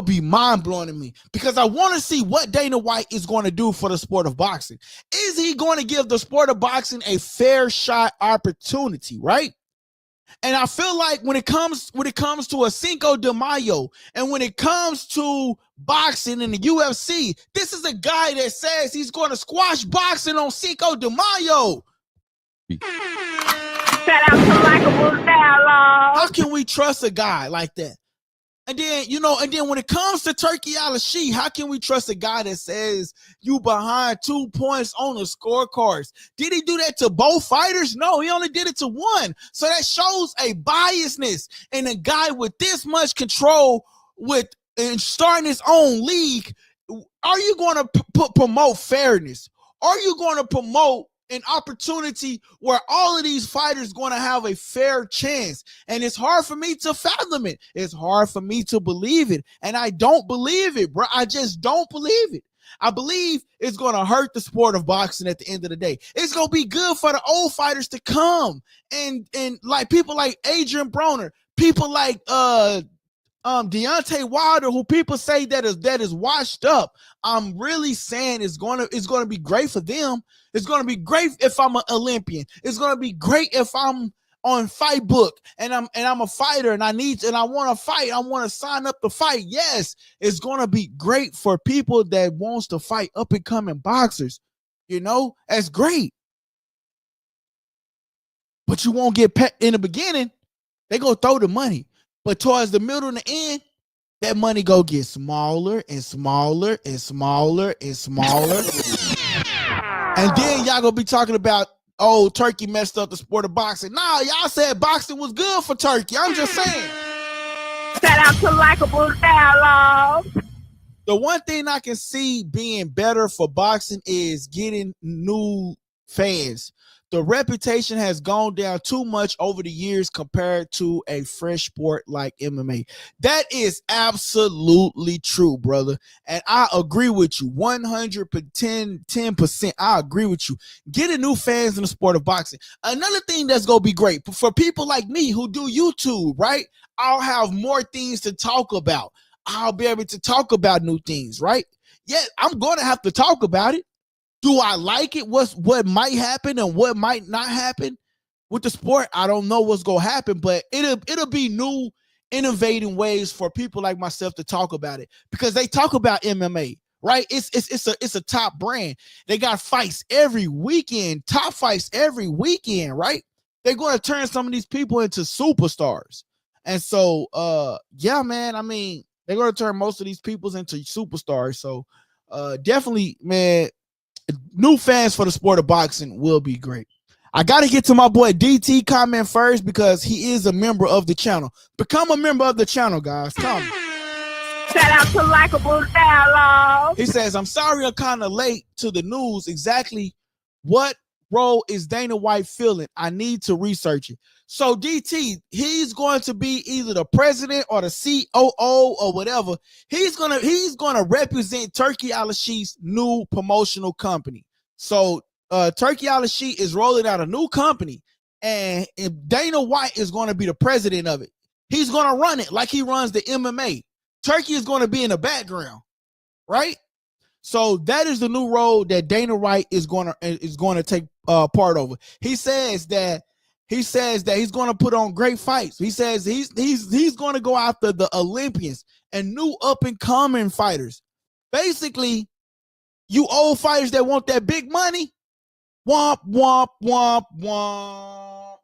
be mind-blowing to me because I want to see what Dana White is going to do for the sport of boxing. Is he going to give the sport of boxing a fair shot opportunity, right? And I feel like when it comes to a Cinco de Mayo and when it comes to boxing in the UFC, this is a guy that says he's going to squash boxing on Cinco de Mayo. Shout out to Likeable Dialogue. How can we trust a guy like that? And then, you know, when it comes to Turki Alalshikh, how can we trust a guy that says you behind 2 points on the scorecards? Did he do that to both fighters? No, he only did it to one. So that shows a biasness in a guy with this much control and starting his own league. Are you going to promote fairness? Are you going to promote an opportunity where all of these fighters going to have a fair chance? And it's hard for me to fathom it. It's hard for me to believe it. And I don't believe it, bro. I just don't believe it. I believe it's going to hurt the sport of boxing at the end of the day. It's going to be good for the old fighters to come and like people like Adrian Broner, people like Deontay Wilder, who people say that is washed up. I'm really saying it's gonna be great for them. It's gonna be great if I'm an Olympian. It's gonna be great if I'm on Fight Book and I'm a fighter and I want to fight. I want to sign up to fight. Yes, it's gonna be great for people that wants to fight up and coming boxers. You know, that's great. But you won't get in the beginning. They go throw the money. But towards the middle and the end, that money go get smaller and smaller and smaller and smaller. And then y'all gonna be talking about, oh, Turkey messed up the sport of boxing. Nah, y'all said boxing was good for Turkey. I'm just saying. Shout out to Likeable Dialogue. The one thing I can see being better for boxing is getting new fans. The reputation has gone down too much over the years compared to a fresh sport like MMA. That is absolutely true, brother. And I agree with you 110%. I agree with you. Getting new fans in the sport of boxing. Another thing that's going to be great for people like me who do YouTube, right? I'll have more things to talk about. I'll be able to talk about new things, right? Yeah, I'm going to have to talk about it. Do I like it? What might happen and what might not happen with the sport? I don't know what's gonna happen, but it'll be new, innovating ways for people like myself to talk about it because they talk about MMA, right? It's a top brand. They got fights every weekend, top fights every weekend, right? they're going to turn some of these people into superstars. And so, yeah, man, I mean, they're going to turn most of these people into superstars. So, definitely, man, new fans for the sport of boxing will be great. I got to get to my boy DT comment first because he is a member of the channel. Become a member of the channel, guys. Come. Shout out to Likeable Dialogue. He says, I'm sorry I'm kind of late to the news. Exactly what role is Dana White filling? I need to research it. So DT, he's going to be either the president or the COO or whatever. He's gonna represent Turki Alalshikh's new promotional company. So Turki Alalshikh is rolling out a new company, and Dana White is going to be the president of it. He's going to run it like he runs the MMA. Turki is going to be in the background, right? So that is the new role that Dana White is going to take part over. He says that he's going to put on great fights. He says he's going to go after the Olympians and new up and coming fighters. Basically, you old fighters that want that big money, womp womp womp womp.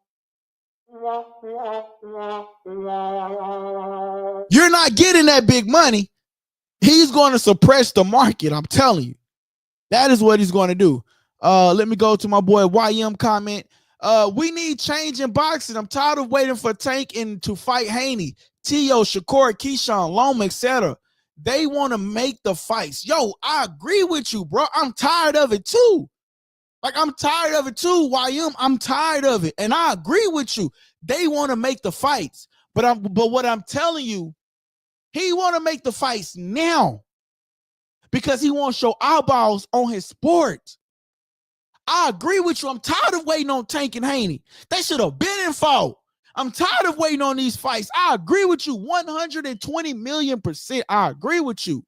You're not getting that big money. He's going to suppress the market. I'm telling you. That is what he's going to do. Let me go to my boy YM comment. We need change in boxing. I'm tired of waiting for Tank and to fight Haney, Tio, Shakur, Keyshawn, Loma, etc. They want to make the fights. Yo, I agree with you, bro. I'm tired of it too. Like, I'm tired of it too, YM. I'm tired of it. And I agree with you. They want to make the fights. But what I'm telling you, he want to make the fights now because he wants to show eyeballs on his sport. I agree with you. I'm tired of waiting on Tank and Haney. They should have been in fault. I'm tired of waiting on these fights. I agree with you 120,000,000%. I agree with you.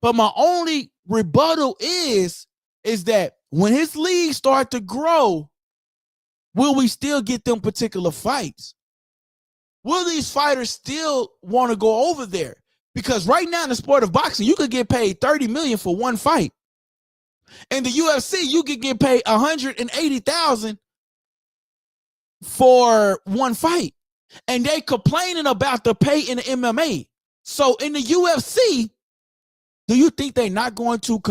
But my only rebuttal is that when his league start to grow, will we still get them particular fights? Will these fighters still want to go over there? Because right now in the sport of boxing, you could get paid $30 million for one fight. In the UFC, you could get paid $180,000 for one fight. And they complaining about the pay in the MMA. So in the UFC, do you think they're not going to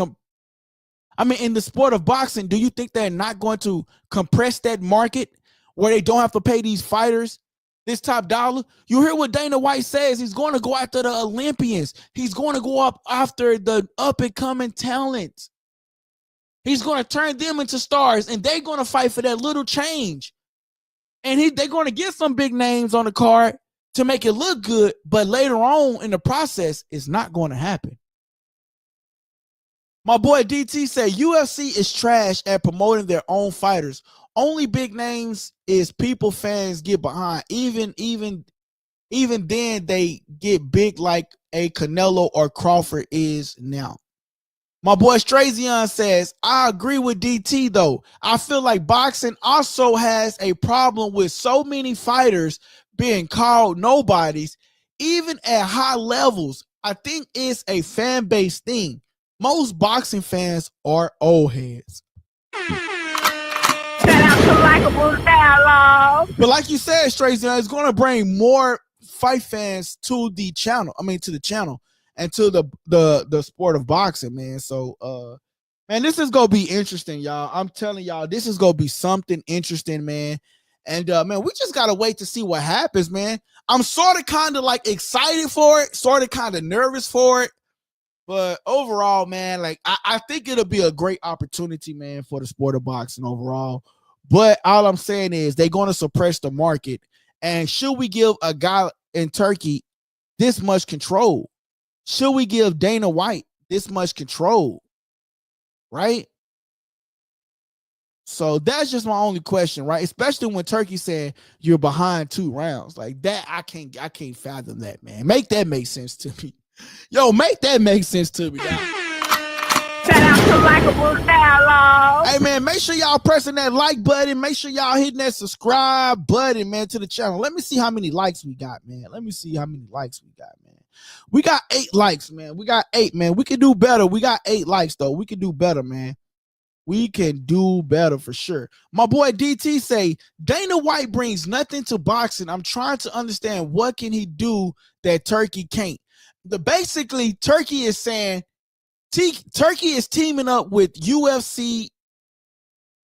in the sport of boxing, do you think they're not going to compress that market where they don't have to pay these fighters this top dollar? You hear what Dana White says. He's going to go after the Olympians. He's going to go up after the up-and-coming talent. He's going to turn them into stars, and they're going to fight for that little change. And they're going to get some big names on the card to make it look good, but later on in the process, it's not going to happen. My boy DT said UFC is trash at promoting their own fighters. Only big names is people fans get behind. Even then they get big like a Canelo or Crawford is now. My boy Strazion says, I agree with DT though. I feel like boxing also has a problem with so many fighters being called nobodies, even at high levels. I think it's a fan base thing. Most boxing fans are old heads. Shout out to Likeable Dialogue. But like you said, Strazion, it's going to bring more fight fans to the channel. To the channel and to the sport of boxing, man. So, man, this is going to be interesting, y'all. I'm telling y'all, this is going to be something interesting, man. And, man, we just got to wait to see what happens, man. I'm sort of kind of like excited for it, sort of kind of nervous for it. But overall, man, like I think it'll be a great opportunity, man, for the sport of boxing overall. But all I'm saying is they're going to suppress the market. And should we give a guy in Turkey this much control? Should we give Dana White this much control? Right? So that's just my only question, right? Especially when Turkey said you're behind 2 rounds. Like that, I can't fathom that, man. Make that make sense to me. Yo, make that make sense to me, dog. Shout out to Likeable Dialogue. Hey, man, make sure y'all pressing that like button. Make sure y'all hitting that subscribe button, man, to the channel. Let me see how many likes we got, man. We got 8 likes, man. We got 8, man. We can do better. We got 8 likes, though. We can do better, man. We can do better for sure. My boy DT say Dana White brings nothing to boxing. I'm trying to understand what can he do that Turkey can't. Basically, Turkey is saying Turkey is teaming up with UFC.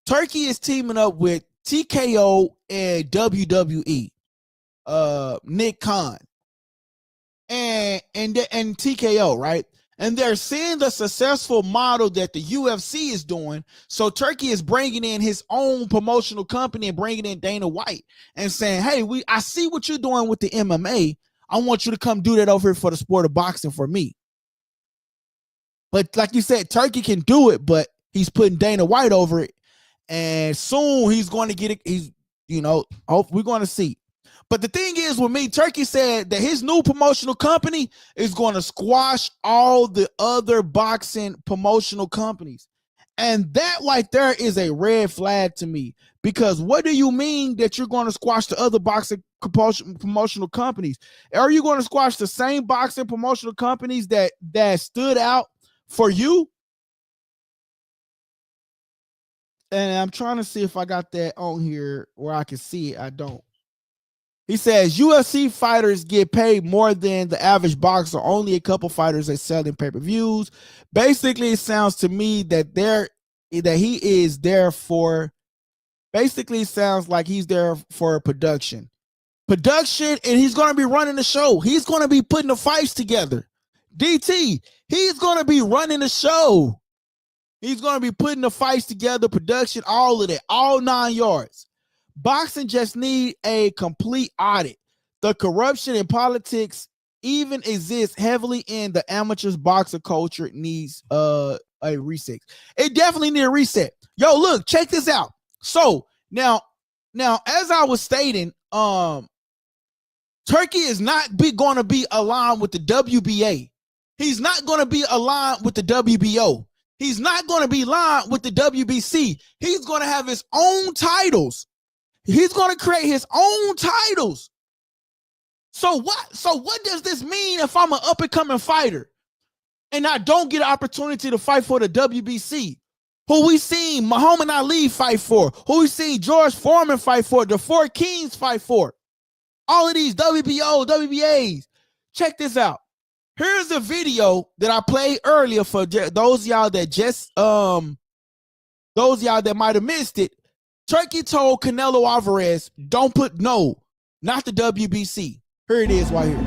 Turkey is teaming up with TKO and WWE. Nick Khan and TKO, right? And they're seeing the successful model that the UFC is doing. So Turkey is bringing in his own promotional company and bringing in Dana White and saying, hey, I see what you're doing with the MMA. I want you to come do that over here for the sport of boxing for me. But like you said, Turkey can do it, but he's putting Dana White over it. And soon he's going to get it. We're going to see. But the thing is with me, Turkey said that his new promotional company is going to squash all the other boxing promotional companies. And that right there is a red flag to me, because what do you mean that you're going to squash the other boxing promotional companies? Are you going to squash the same boxing promotional companies that stood out for you? And I'm trying to see if I got that on here where I can see it. I don't. He says UFC fighters get paid more than the average boxer. Only a couple fighters are selling pay-per-views. Basically, it sounds to me that he is there for. Basically, it sounds like he's there for production, and he's going to be running the show. He's going to be putting the fights together. DT, he's going to be running the show. He's going to be putting the fights together, production, all of that, all 9 yards. Boxing just need a complete audit. The corruption in politics even exists heavily in the amateurs boxer culture. It needs a reset. It definitely need a reset. Yo, look, check this out. So now, as I was stating, Turkey is not going to be aligned with the WBA. He's not going to be aligned with the WBO. He's not going to be aligned with the WBC. He's going to have his own titles. He's going to create his own titles. So what does this mean if I'm an up-and-coming fighter and I don't get an opportunity to fight for the WBC? Who we seen Muhammad Ali fight for? Who we seen George Foreman fight for? The Four Kings fight for? All of these WBO, WBAs. Check this out. Here's a video that I played earlier for those y'all that might have missed it. Turkey told Canelo Alvarez, not the WBC. Here it is right here.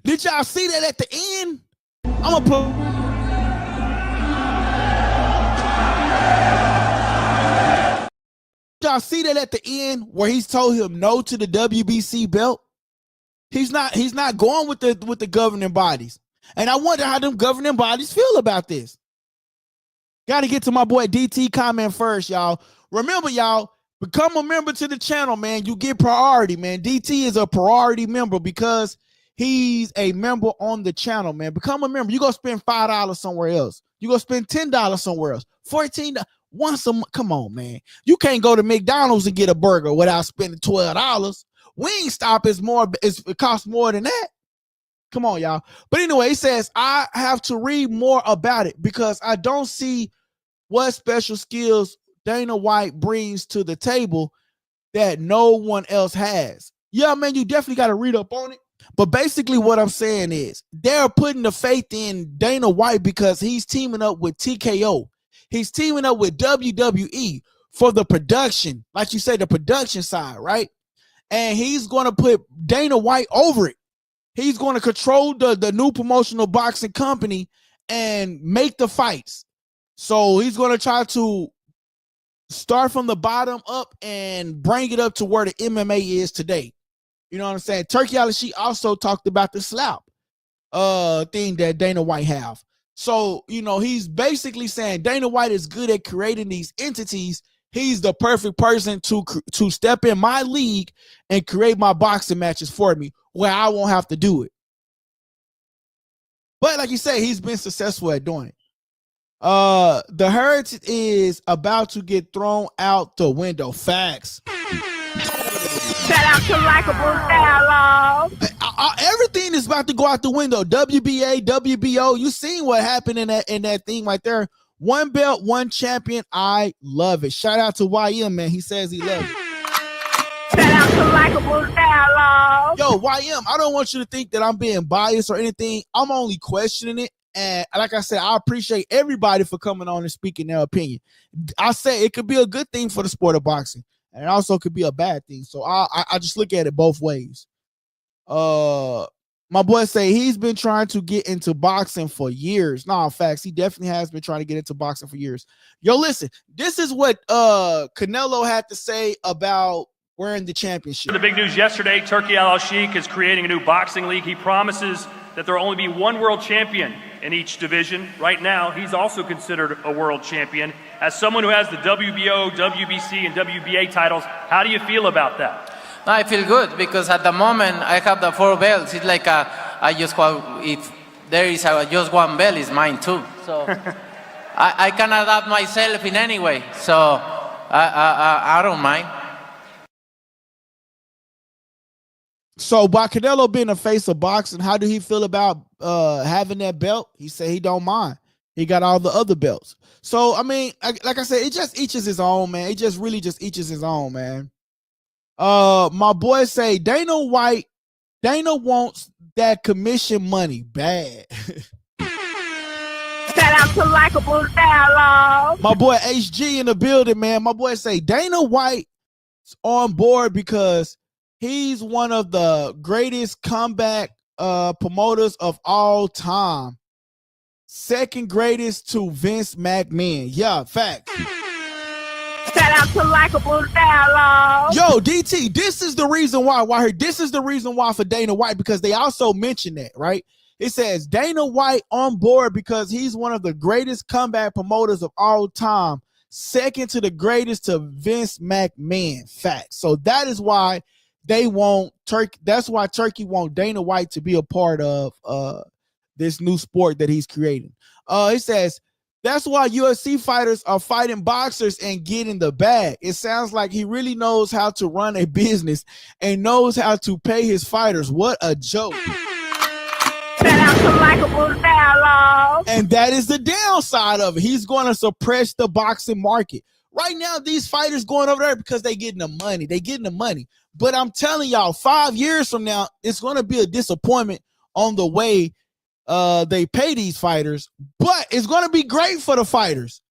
Did y'all see that at the end? I'm gonna put. Y'all see that at the end where he's told him no to the WBC belt? He's not going with the governing bodies. And I wonder how them governing bodies feel about this. Got to get to my boy DT comment first, y'all. Remember, y'all, become a member to the channel, man. You get priority, man. DT is a priority member because he's a member on the channel, man. Become a member. You go spend $5 somewhere else. You go spend $10 somewhere else. $14 once a month. Come on, man. You can't go to McDonald's and get a burger without spending $12. Wingstop it costs more than that. Come on, y'all. But anyway, he says, I have to read more about it because I don't see what special skills Dana White brings to the table that no one else has. Yeah, man, you definitely got to read up on it. But basically what I'm saying is they're putting the faith in Dana White because he's teaming up with TKO. He's teaming up with WWE for the production, like you say, the production side, right? And he's going to put Dana White over it. He's going to control the new promotional boxing company and make the fights. So he's going to try to start from the bottom up and bring it up to where the MMA is today. You know what I'm saying? Turki Alalshikh also talked about the slap thing that Dana White have. So, he's basically saying Dana White is good at creating these entities. He's the perfect person to step in my league and create my boxing matches for me where I won't have to do it. But like you say, he's been successful at doing it. The heritage is about to get thrown out the window. Facts. Shout out to Likeable Dialogue. Everything is about to go out the window. WBA, WBO. You seen what happened in that thing right there. One belt, one champion. I love it. Shout out to YM, man. He says he loves it. Shout out to Likeable Dialogue. Yo, YM, I don't want you to think that I'm being biased or anything. I'm only questioning it. And like I said, I appreciate everybody for coming on and speaking their opinion. I say it could be a good thing for the sport of boxing, and it also could be a bad thing. So I just look at it both ways. My boy say he's been trying to get into boxing for years. Nah, facts, he definitely has been trying to get into boxing for years. Yo, listen, this is what Canelo had to say about wearing the championship. The big news yesterday, Turki Alalshikh is creating a new boxing league. He promises that there will only be one world champion in each division. Right now, he's also considered a world champion. As someone who has the WBO, WBC, and WBA titles, how do you feel about that? I feel good because at the moment I have the 4 belts. It's like I just want, if there is just one belt, it's mine too. So I can adapt myself in any way. So I don't mind. So by Canelo being a face of boxing, how do he feel about having that belt? He said he don't mind. He got all the other belts. So, I mean, like I said, it just eaches his own, man. It just really just eaches his own, man. My boy say Dana wants that commission money bad. Shout out to Likeable Dialogue. My boy HG in the building, man. My boy say Dana White's on board because he's one of the greatest comeback promoters of all time. Second greatest to Vince McMahon. Yeah, fact. Shout out to Likeable Dialogue. Yo, DT, this is the reason why. This is the reason why for Dana White, because they also mentioned that, right? It says Dana White on board because he's one of the greatest comeback promoters of all time. Second to the greatest to Vince McMahon. Fact. So that is why they want Turkey. That's why Turkey want Dana White to be a part of this new sport that he's creating. It says that's why UFC fighters are fighting boxers and getting the bag. It sounds like he really knows how to run a business and knows how to pay his fighters. What a joke. Shout out to Likeable Dialogue. And that is the downside of it. He's going to suppress the boxing market. Right now, these fighters going over there because they getting the money. They getting the money. But I'm telling y'all, 5 years from now, it's going to be a disappointment on the way they pay these fighters. But it's going to be great for the fighters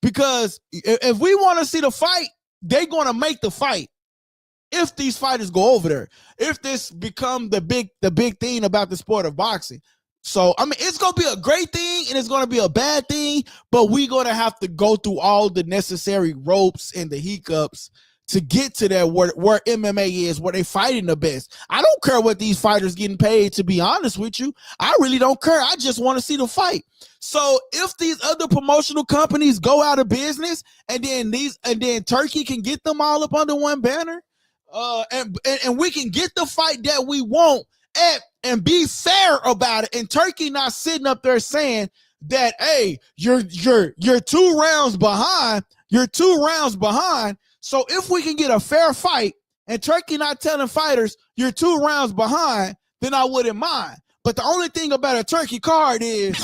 because if we want to see the fight, they're going to make the fight. If these fighters go over there, if this become the big thing about the sport of boxing. So, I mean, it's going to be a great thing and it's going to be a bad thing, but we're going to have to go through all the necessary ropes and the hiccups to get to that where MMA is, where they fighting the best. I don't care what these fighters getting paid, to be honest with you. I really don't care. I just want to see the fight. So if these other promotional companies go out of business and then Turkey can get them all up under one banner, and we can get the fight that we want and be fair about it. And Turkey not sitting up there saying that, hey, you're 2 rounds behind. You're 2 rounds behind. So if we can get a fair fight and Turkey not telling fighters you're 2 rounds behind, then I wouldn't mind. But the only thing about a Turkey card is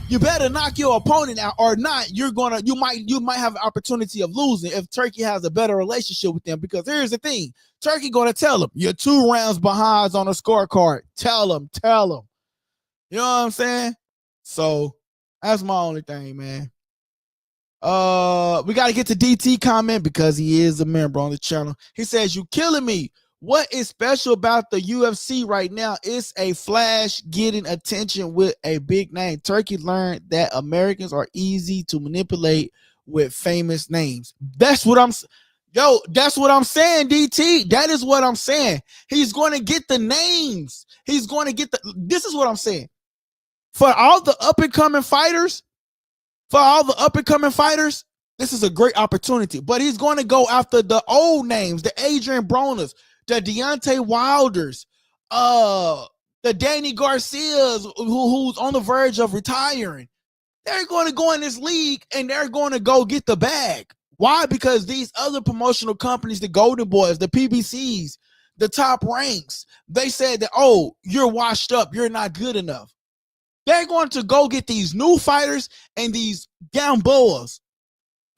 you better knock your opponent out, or not. You might have an opportunity of losing if Turkey has a better relationship with them. Because here's the thing: Turkey gonna tell them you're 2 rounds behind on a scorecard. Tell them. You know what I'm saying? So that's my only thing, man. We got to get to DT comment because he is a member on the channel. He says, "You killing me. What is special about the UFC right now? It's a flash getting attention with a big name. Turkey learned that Americans are easy to manipulate with famous names." That's what I'm saying, DT. That is what I'm saying. He's going to get the names. He's going to get this is what I'm saying. For all the up and coming fighters, this is a great opportunity. But he's going to go after the old names, the Adrian Broners, the Deontay Wilders, the Danny Garcias who's on the verge of retiring. They're going to go in this league and they're going to go get the bag. Why? Because these other promotional companies, the Golden Boys, the PBCs, the Top Ranks, they said that, oh, you're washed up. You're not good enough. They're going to go get these new fighters and these Gamboas.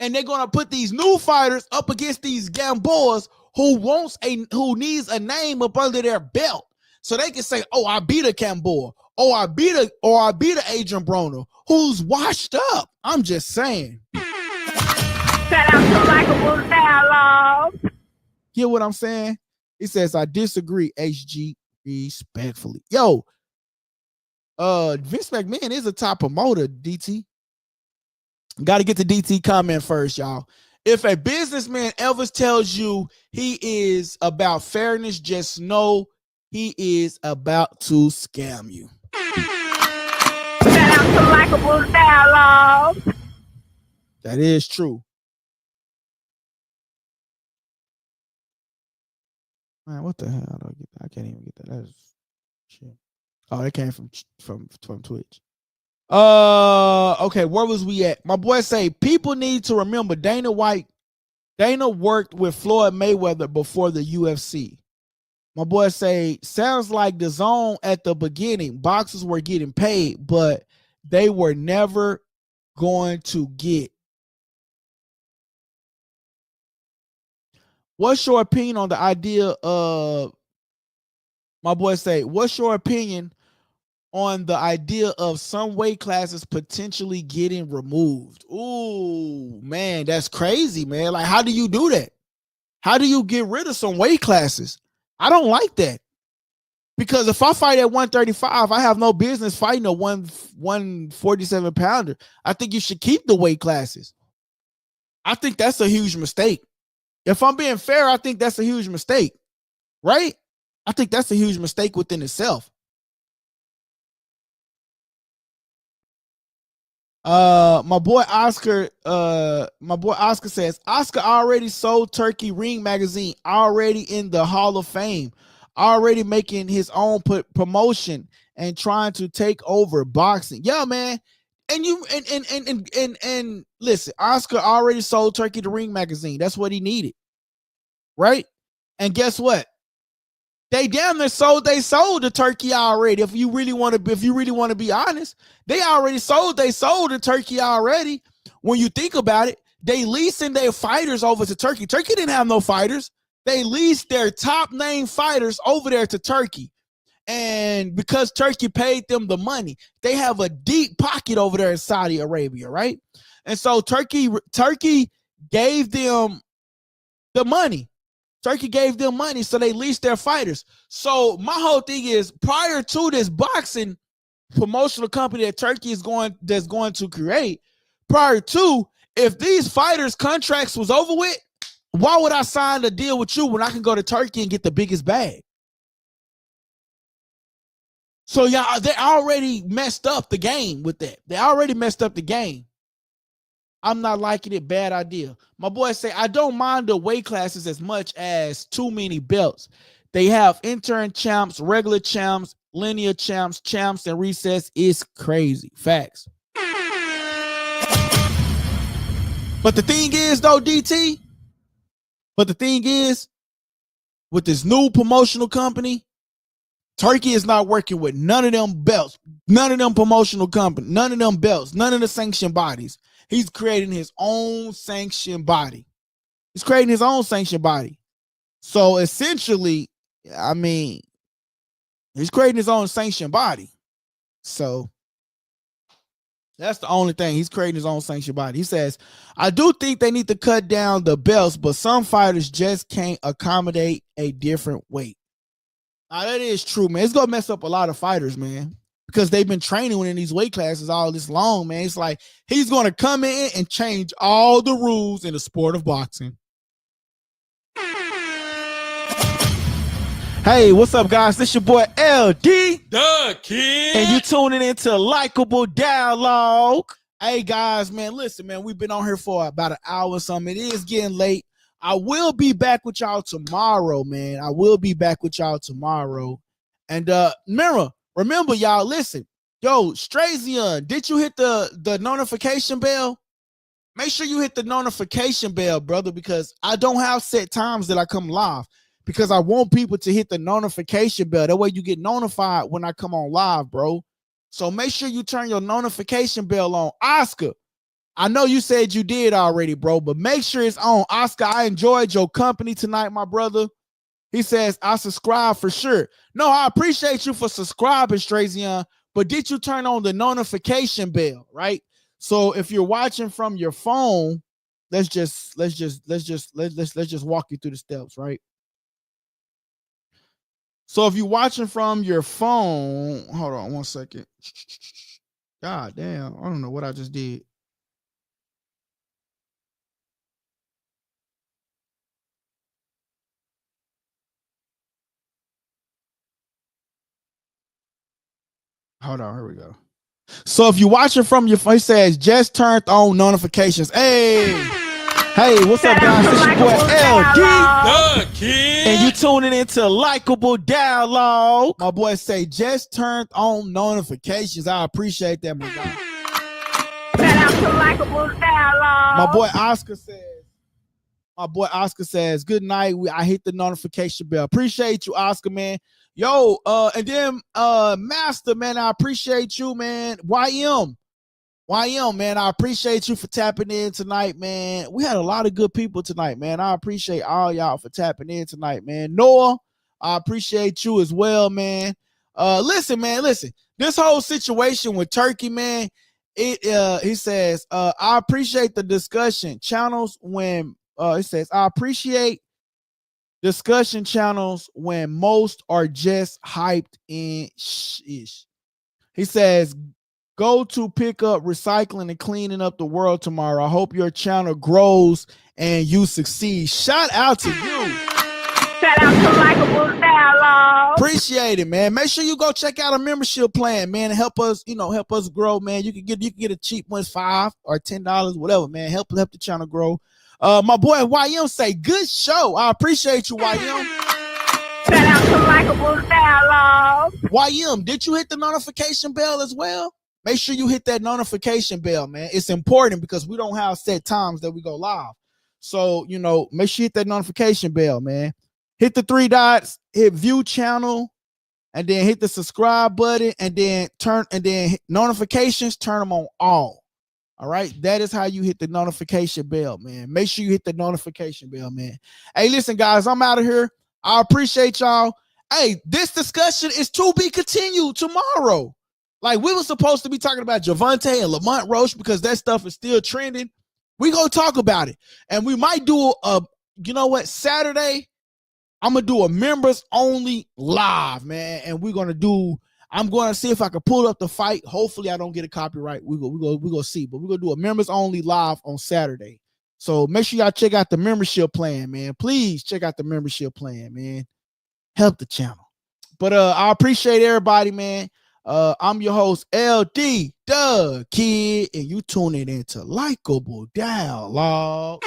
And they're going to put these new fighters up against these Gamboas who needs a name up under their belt. So they can say, oh, I beat a Gamboa. Oh, I beat a Adrian Broner who's washed up. I'm just saying. Shout out to Likeable Dialogue. Hear what I'm saying? He says, I disagree, HG, respectfully. Yo, Vince McMahon is a top promoter, DT. Got to get the DT comment first, y'all. If a businessman ever tells you he is about fairness, just know he is about to scam you. Shout out to Likeable Dialogue. That is true. Man, what the hell? I can't even get that. That's shit. Oh, that came from Twitch. Okay, where was we at? My boy say people need to remember Dana worked with Floyd Mayweather before the UFC. My boy say sounds like the zone at the beginning. Boxers were getting paid, but they were never going to get. What's your opinion on the idea of, my boy say, what's your opinion on the idea of some weight classes potentially getting removed? Ooh, man, that's crazy, man. Like, how do you do that? How do you get rid of some weight classes? I don't like that. Because if I fight at 135, I have no business fighting a 147 pounder. I think you should keep the weight classes. I think that's a huge mistake. If I'm being fair, I think that's a huge mistake, right? I think that's a huge mistake within itself. My boy Oscar says, Oscar already sold Turkey Ring Magazine, already in the Hall of Fame, already making his own promotion and trying to take over boxing. Yeah, man. And listen, Oscar already sold Turkey the Ring Magazine. That's what he needed. Right? And guess what? They damn near sold the Turkey already. If you really want to be honest, they sold the Turkey already. When you think about it, they leasing their fighters over to Turkey. Turkey didn't have no fighters. They leased their top name fighters over there to Turkey. And because Turkey paid them the money, they have a deep pocket over there in Saudi Arabia, right? And so Turkey gave them the money. Turkey gave them money, so they leased their fighters. So my whole thing is, prior to this boxing promotional company that Turkey is going to create, prior to, if these fighters' contracts was over with, why would I sign a deal with you when I can go to Turkey and get the biggest bag? So yeah, they already messed up the game with that. They already messed up the game. I'm not liking it. Bad idea. My boy say, I don't mind the weight classes as much as too many belts. They have intern champs, regular champs, linear champs, and recess. Is crazy. Facts. But the thing is, though, DT, with this new promotional company, Turkey is not working with none of them belts, none of them promotional companies, none of them belts, none of the sanctioned bodies. He's creating his own sanctioned body. So essentially, I mean, he's creating his own sanctioned body. So that's the only thing. He's creating his own sanctioned body. He says, I do think they need to cut down the belts, but some fighters just can't accommodate a different weight. Now, that is true, man. It's going to mess up a lot of fighters, man, because they've been training in these weight classes all this long, man. It's like he's going to come in and change all the rules in the sport of boxing. Hey, what's up, guys? This your boy LD, the Kid, and you tuning into Likeable Dialogue. Hey, guys, man, listen, man, we've been on here for about an hour or something. It is getting late. I will be back with y'all tomorrow, man. And remember, y'all, listen. Yo, Strazion, did you hit the notification bell? Make sure you hit the notification bell, brother, because I don't have set times that I come live, because I want people to hit the notification bell. That way you get notified when I come on live, bro. So make sure you turn your notification bell on. Oscar, I know you said you did already, bro, but make sure it's on. Oscar, I enjoyed your company tonight, my brother. He says, I subscribe for sure. No, I appreciate you for subscribing, Strazion, but did you turn on the notification bell, right? So if you're watching from your phone, let's just walk you through the steps, right? So if you're watching from your phone, hold on 1 second. God damn, I don't know what I just did. Hold on, here we go. So if you're watching from your phone, it says just turned on notifications. Hey, what's up, guys? It's your boy LD. The King. And you tuning into Likeable Dialogue. My boy say just turned on notifications. I appreciate that, my guy. Shout out to Likeable Dialogue. My boy Oscar says, good night. I hit the notification bell. Appreciate you, Oscar, man. Yo, and then Master, man, I appreciate you, man. YM, man, I appreciate you for tapping in tonight, man. We had a lot of good people tonight, man. I appreciate all y'all for tapping in tonight, man. Noah, I appreciate you as well, man. Listen. This whole situation with Turkey, man, he says, I appreciate the discussion channels when it says, I appreciate discussion channels when most are just hyped in ish. He says, go to pick up recycling and cleaning up the world tomorrow. I hope your channel grows and you succeed. Shout out to you. Shout out to Likeable Dialogue. Appreciate it, man. Make sure you go check out a membership plan, man, and help us grow, man. You can get a cheap one, $5 or $10, whatever, man. Help the channel grow. My boy YM say, good show. I appreciate you, YM. Shout out to Likeable Dialogue. YM, did you hit the notification bell as well? Make sure you hit that notification bell, man. It's important because we don't have set times that we go live. So, make sure you hit that notification bell, man. Hit the 3 dots, hit view channel, and then hit the subscribe button, and then notifications, turn them on all. All right, that is how you hit the notification bell, man. Make sure you hit the notification bell, man. Hey, listen, guys, I'm out of here. I appreciate y'all. Hey, this discussion is to be continued tomorrow. Like, we were supposed to be talking about Javante and Lamont Roach because that stuff is still trending. We gonna talk about it, and we might do Saturday, I'm gonna do a members only live, man, and I'm going to see if I can pull up the fight. Hopefully, I don't get a copyright. We go see, but we're going to do a members only live on Saturday. So make sure y'all check out the membership plan, man. Please check out the membership plan, man. Help the channel. But I appreciate everybody, man. I'm your host, LD, the Kid, and you tuning into Likeable Dialogue.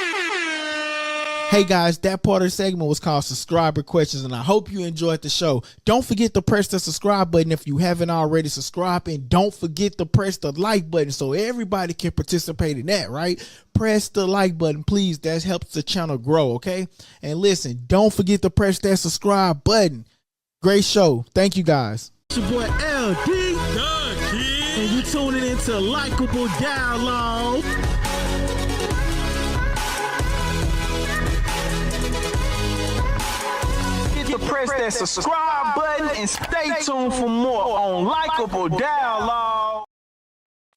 Hey guys, that part of the segment was called Subscriber Questions, and I hope you enjoyed the show. Don't forget to press the subscribe button if you haven't already subscribed, and don't forget to press the like button so everybody can participate in that, right? Press the like button, please. That helps the channel grow, okay? And listen, don't forget to press that subscribe button. Great show. Thank you, guys. It's your boy LD, The King. and you tuning into Likeable Dialogue. Press that subscribe button and stay tuned for more on Likeable Dialogue.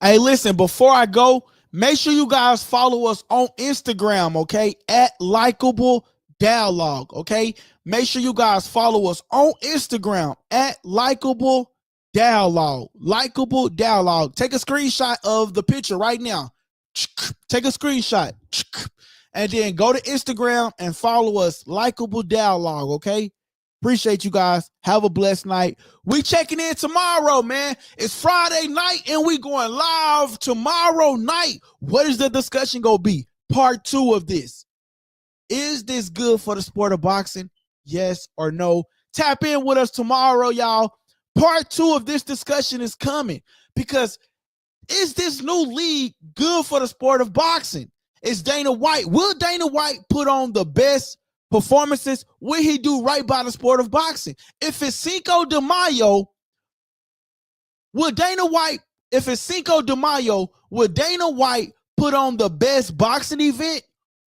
Hey, listen, before I go, make sure you guys follow us on Instagram, okay? At Likeable Dialogue, okay? Make sure you guys follow us on Instagram at Likeable Dialogue. Likeable Dialogue. Take a screenshot of the picture right now. Take a screenshot. And then go to Instagram and follow us, Likeable Dialogue, okay? Appreciate you guys. Have a blessed night. We checking in tomorrow, man. It's Friday night and we going live tomorrow night. What is the discussion going to be? Part 2 of this. Is this good for the sport of boxing? Yes or no? Tap in with us tomorrow, y'all. Part 2 of this discussion is coming because is this new league good for the sport of boxing? Is Dana White, will Dana White put on the best performances? Will he do right by the sport of boxing? If it's Cinco de Mayo, will Dana White, if it's Cinco de Mayo, will Dana White put on the best boxing event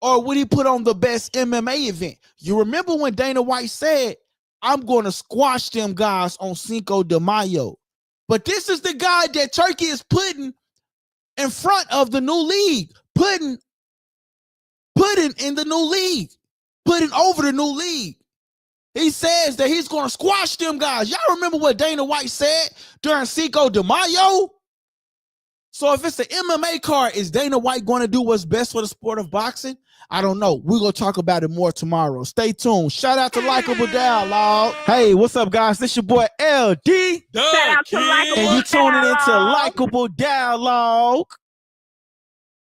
or would he put on the best MMA event? You remember when Dana White said, I'm going to squash them guys on Cinco de Mayo. But this is the guy that Turkey is putting in front of the new league, putting in the new league, putting over the new league. He says that he's going to squash them guys. Y'all remember what Dana White said during Cinco de Mayo? So if it's an MMA card, is Dana White going to do what's best for the sport of boxing? I don't know. We're going to talk about it more tomorrow. Stay tuned. Shout out to Likeable Dialogue. Hey, what's up, guys? This your boy LD. Shout out to Likeable And you tuning into Dialogue. Likeable Dialogue.